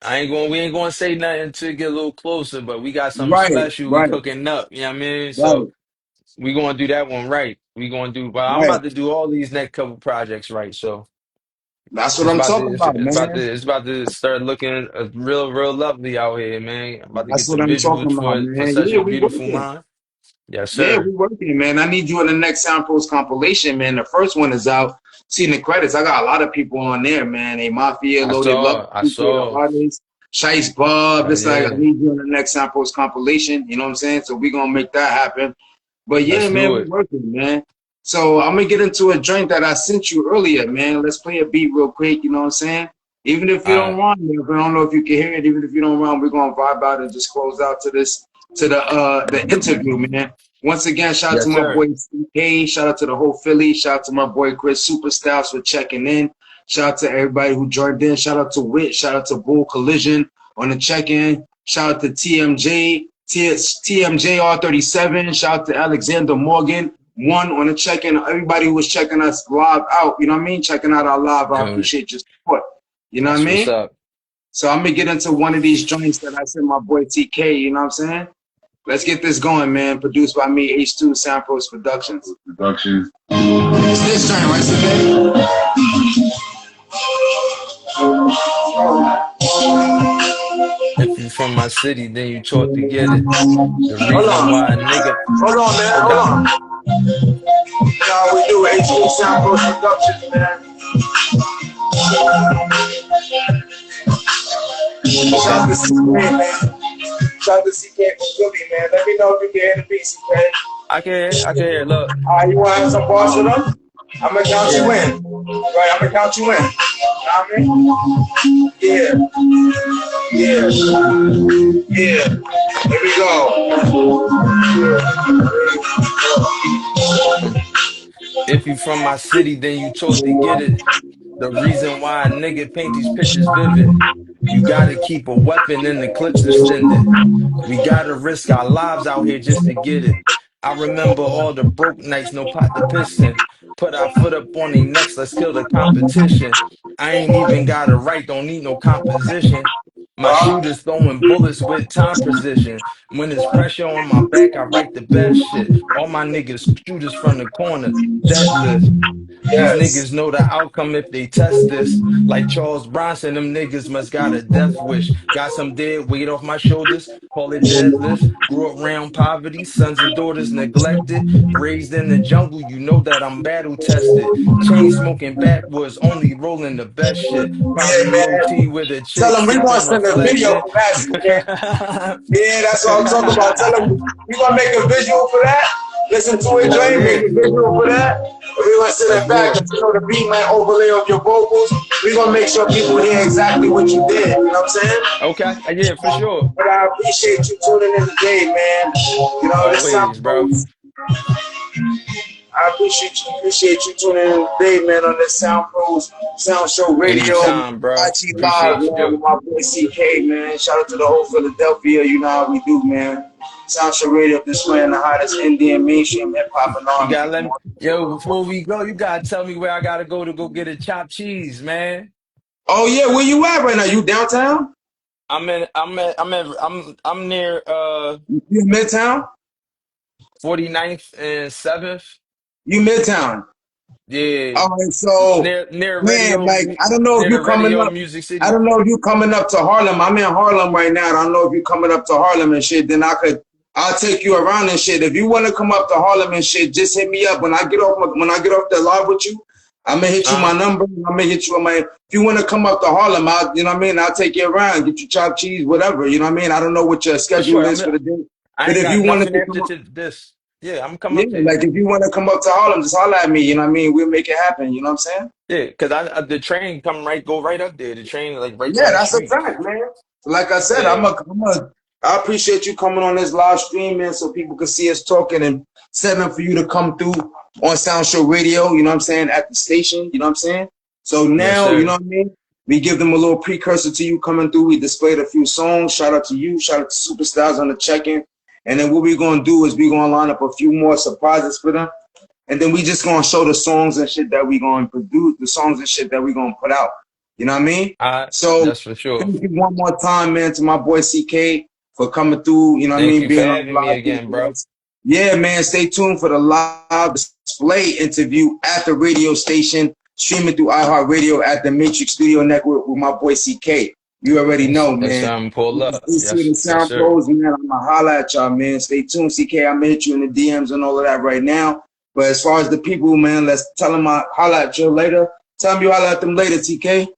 ain't going to say nothing until it get a little closer, but we got something Right, special we right, cooking up. You know what I mean? right, So we going to do that one right. We going to do. Well, I'm right. about to do all these next couple projects right. So. That's what I'm talking about, man. It's about to start looking real lovely out here, man. I'm about to That's get the what I'm visuals talking about, for man. such Yeah, a we beautiful working. mind. Yes, Yeah, we sir. working, man. I need you in the next Soundproze compilation, man. The first one is out. Seeing the credits, I got a lot of people on there, man. A Mafia, Loaded Love, I the saw. artists, Shice Bob. Hell It's like I yeah. need you in the next Soundproze compilation. You know what I'm saying? So we gonna make that happen. But yeah, Let's man, do we it. working, man. So I'm gonna get into a joint that I sent you earlier, man. Let's play a beat real quick. You know what I'm saying? Even if you don't run, man, I don't know if you can hear it. Even if you don't run, we're gonna vibe out and just close out to this to the interview, man. Once again, shout out to Yes, my sir. boy CK. Shout out to the whole Philly. Shout out to my boy Chris Supastylez for checking in. Shout out to everybody who joined in. Shout out to Wit. Shout out to Bull Collision on the check-in. Shout out to TMJ. TMJR37. Shout out to Alexander Morgan. One on the check-in. Everybody who was checking us live out. You know what I mean? Checking out our live. I And appreciate your support. You know what I that's what's mean? up. So I'm gonna get into one of these joints that I sent my boy TK. You know what I'm saying? Let's get this going, man. Produced by me, H2 Soundproze Productions. It's this joint, right, today? If you from my city, then you taught to get it. The Hold reason on. why a nigga, Hold on, man. Hold okay, on. You know how we do H2 Soundproze Productions, man. okay. Shout out to CK, man. Shout out to CK from Philly, man. Let me know if you can hear the beat, CK. I can hear. Look, You want to have some bars with them? I'm going to count you yeah. in. Right, I'm going to count you in. You know what I mean? Yeah. Here we go. If you from my city, then you taught to get it. The reason why a nigga paint these pictures vivid. You gotta keep a weapon in the clips extended. We gotta risk our lives out here just to get it. I remember all the broke nights, no pot to piston. Put our foot up on their necks, let's kill the competition. I ain't even got a right, don't need no composition. My shooters throwing bullets with time precision. When there's pressure on my back, I write the best shit. All my niggas shooters from the corner, deadlift. These Yes. niggas know the outcome if they test this. Like Charles Bronson, them niggas must got a death wish. Got some dead weight off my shoulders, call it deadlift. Grew up around poverty, sons and daughters neglected. Raised in the jungle, you know that I'm battle tested. Chain smoking backwoods, only rolling the best shit. Yeah, Probably OT man. with a Tell chick them we want to sipping send a video reflection. for that, CK. Yeah, that's what I'm talking about. Tell them we gonna make a visual for that. Listen to it, Hell Dre. Make yeah, a visual for that. And we gonna send let's it do back it. because you know the beat might overlay of your vocals. We gonna make sure people hear exactly what you did. You know what I'm saying? Okay, yeah, for sure. But I appreciate you tuning in today, man. You know this Always, bro. Soundproze. I appreciate you tuning in today, man. On this Soundproze Sound Show Radio, Anytime, bro. IG Live, Appreciate man. you. With my boy CK, man. Shout out to the whole Philadelphia. You know how we do, man. Sound Show Radio displaying the hottest Indian mainstream hip hop and You R&B. gotta let me, yo, before we go, you gotta tell me where I gotta go to go get a chopped cheese, man. Oh yeah, where you at right now? You downtown? I'm near You in Midtown? 49th and 7th. You Midtown? Yeah. All right, so Near man, like I don't know if near you the coming radio up. Music I City. don't know if you coming up to Harlem. I'm in Harlem right now. I don't know if you coming up to Harlem and shit. Then I'll take you around and shit. If you want to come up to Harlem and shit, just hit me up when I get off the live with you. I'm gonna hit you my number. I'm gonna hit you on my. If you want to come up to Harlem, you know what I mean. I'll take you around, get you chopped cheese, whatever. You know what I mean. I don't know what your For schedule sure. is for the day, I but ain't if got you wanted nothing to after come up, to this. Yeah, I'm come yeah, up there. like if you want to come up to Harlem, just holler at me. You know what I mean. We'll make it happen. You know what I'm saying? Yeah, because the train go right up there. The train like right Yeah, down the that's a street. fact, man. So like I said, Yeah. I appreciate you coming on this live stream, man, so people can see us talking and setting up for you to come through on SoundShowRadio, you know what I'm saying, at the station, you know what I'm saying? So Yes, now, you know sir. what I mean? We give them a little precursor to you coming through. We displayed a few songs. Shout out to you. Shout out to Superstars on the check-in. And then what we're going to do is we're going to line up a few more surprises for them. And then we just going to show the songs and shit that we're going to produce, the songs and shit that we're going to put out. You know what I mean? So That's for sure. thank you one more time, man, to my boy CK for coming through, you know what I Thank mean, you for being on the having me live again, bro. with us. Yeah, man, stay tuned for the live display interview at the radio station, streaming through iHeartRadio at the Matrix Studio Network with my boy CK. You already know, Yes, man. sir. I'm pull up. This here the Yes, sir. Soundproze, man. I'm gonna holla at y'all, man. Stay tuned, CK. I'm gonna hit you in the DMs and all of that right now. But as far as the people, man, let's tell them I holla at you later. Tell them you holla at them later, TK.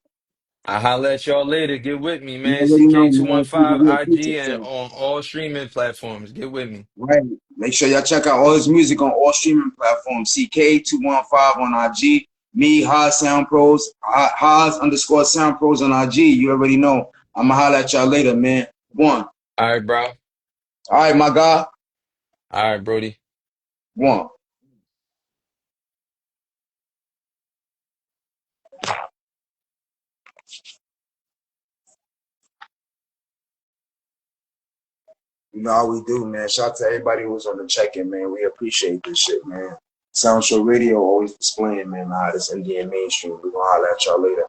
I holla at y'all later. Get with me, You man. already know, man. People, CK215 we IG appreciate and y'all. on all streaming platforms. Get with me. Right. Make sure y'all check out all his music on all streaming platforms. CK215 on IG. Me, Haas Soundproze, Haas underscore Soundproze on IG. You already know. I'm gonna holla at y'all later, man. One. All right, bro. All right, my guy. All right, Brody. One. You know how we do, man. Shout out to everybody who's on the check-in, man. We appreciate this shit, man. SoundShowRadio always displaying, man, this Indian mainstream. We're gonna holler at y'all later.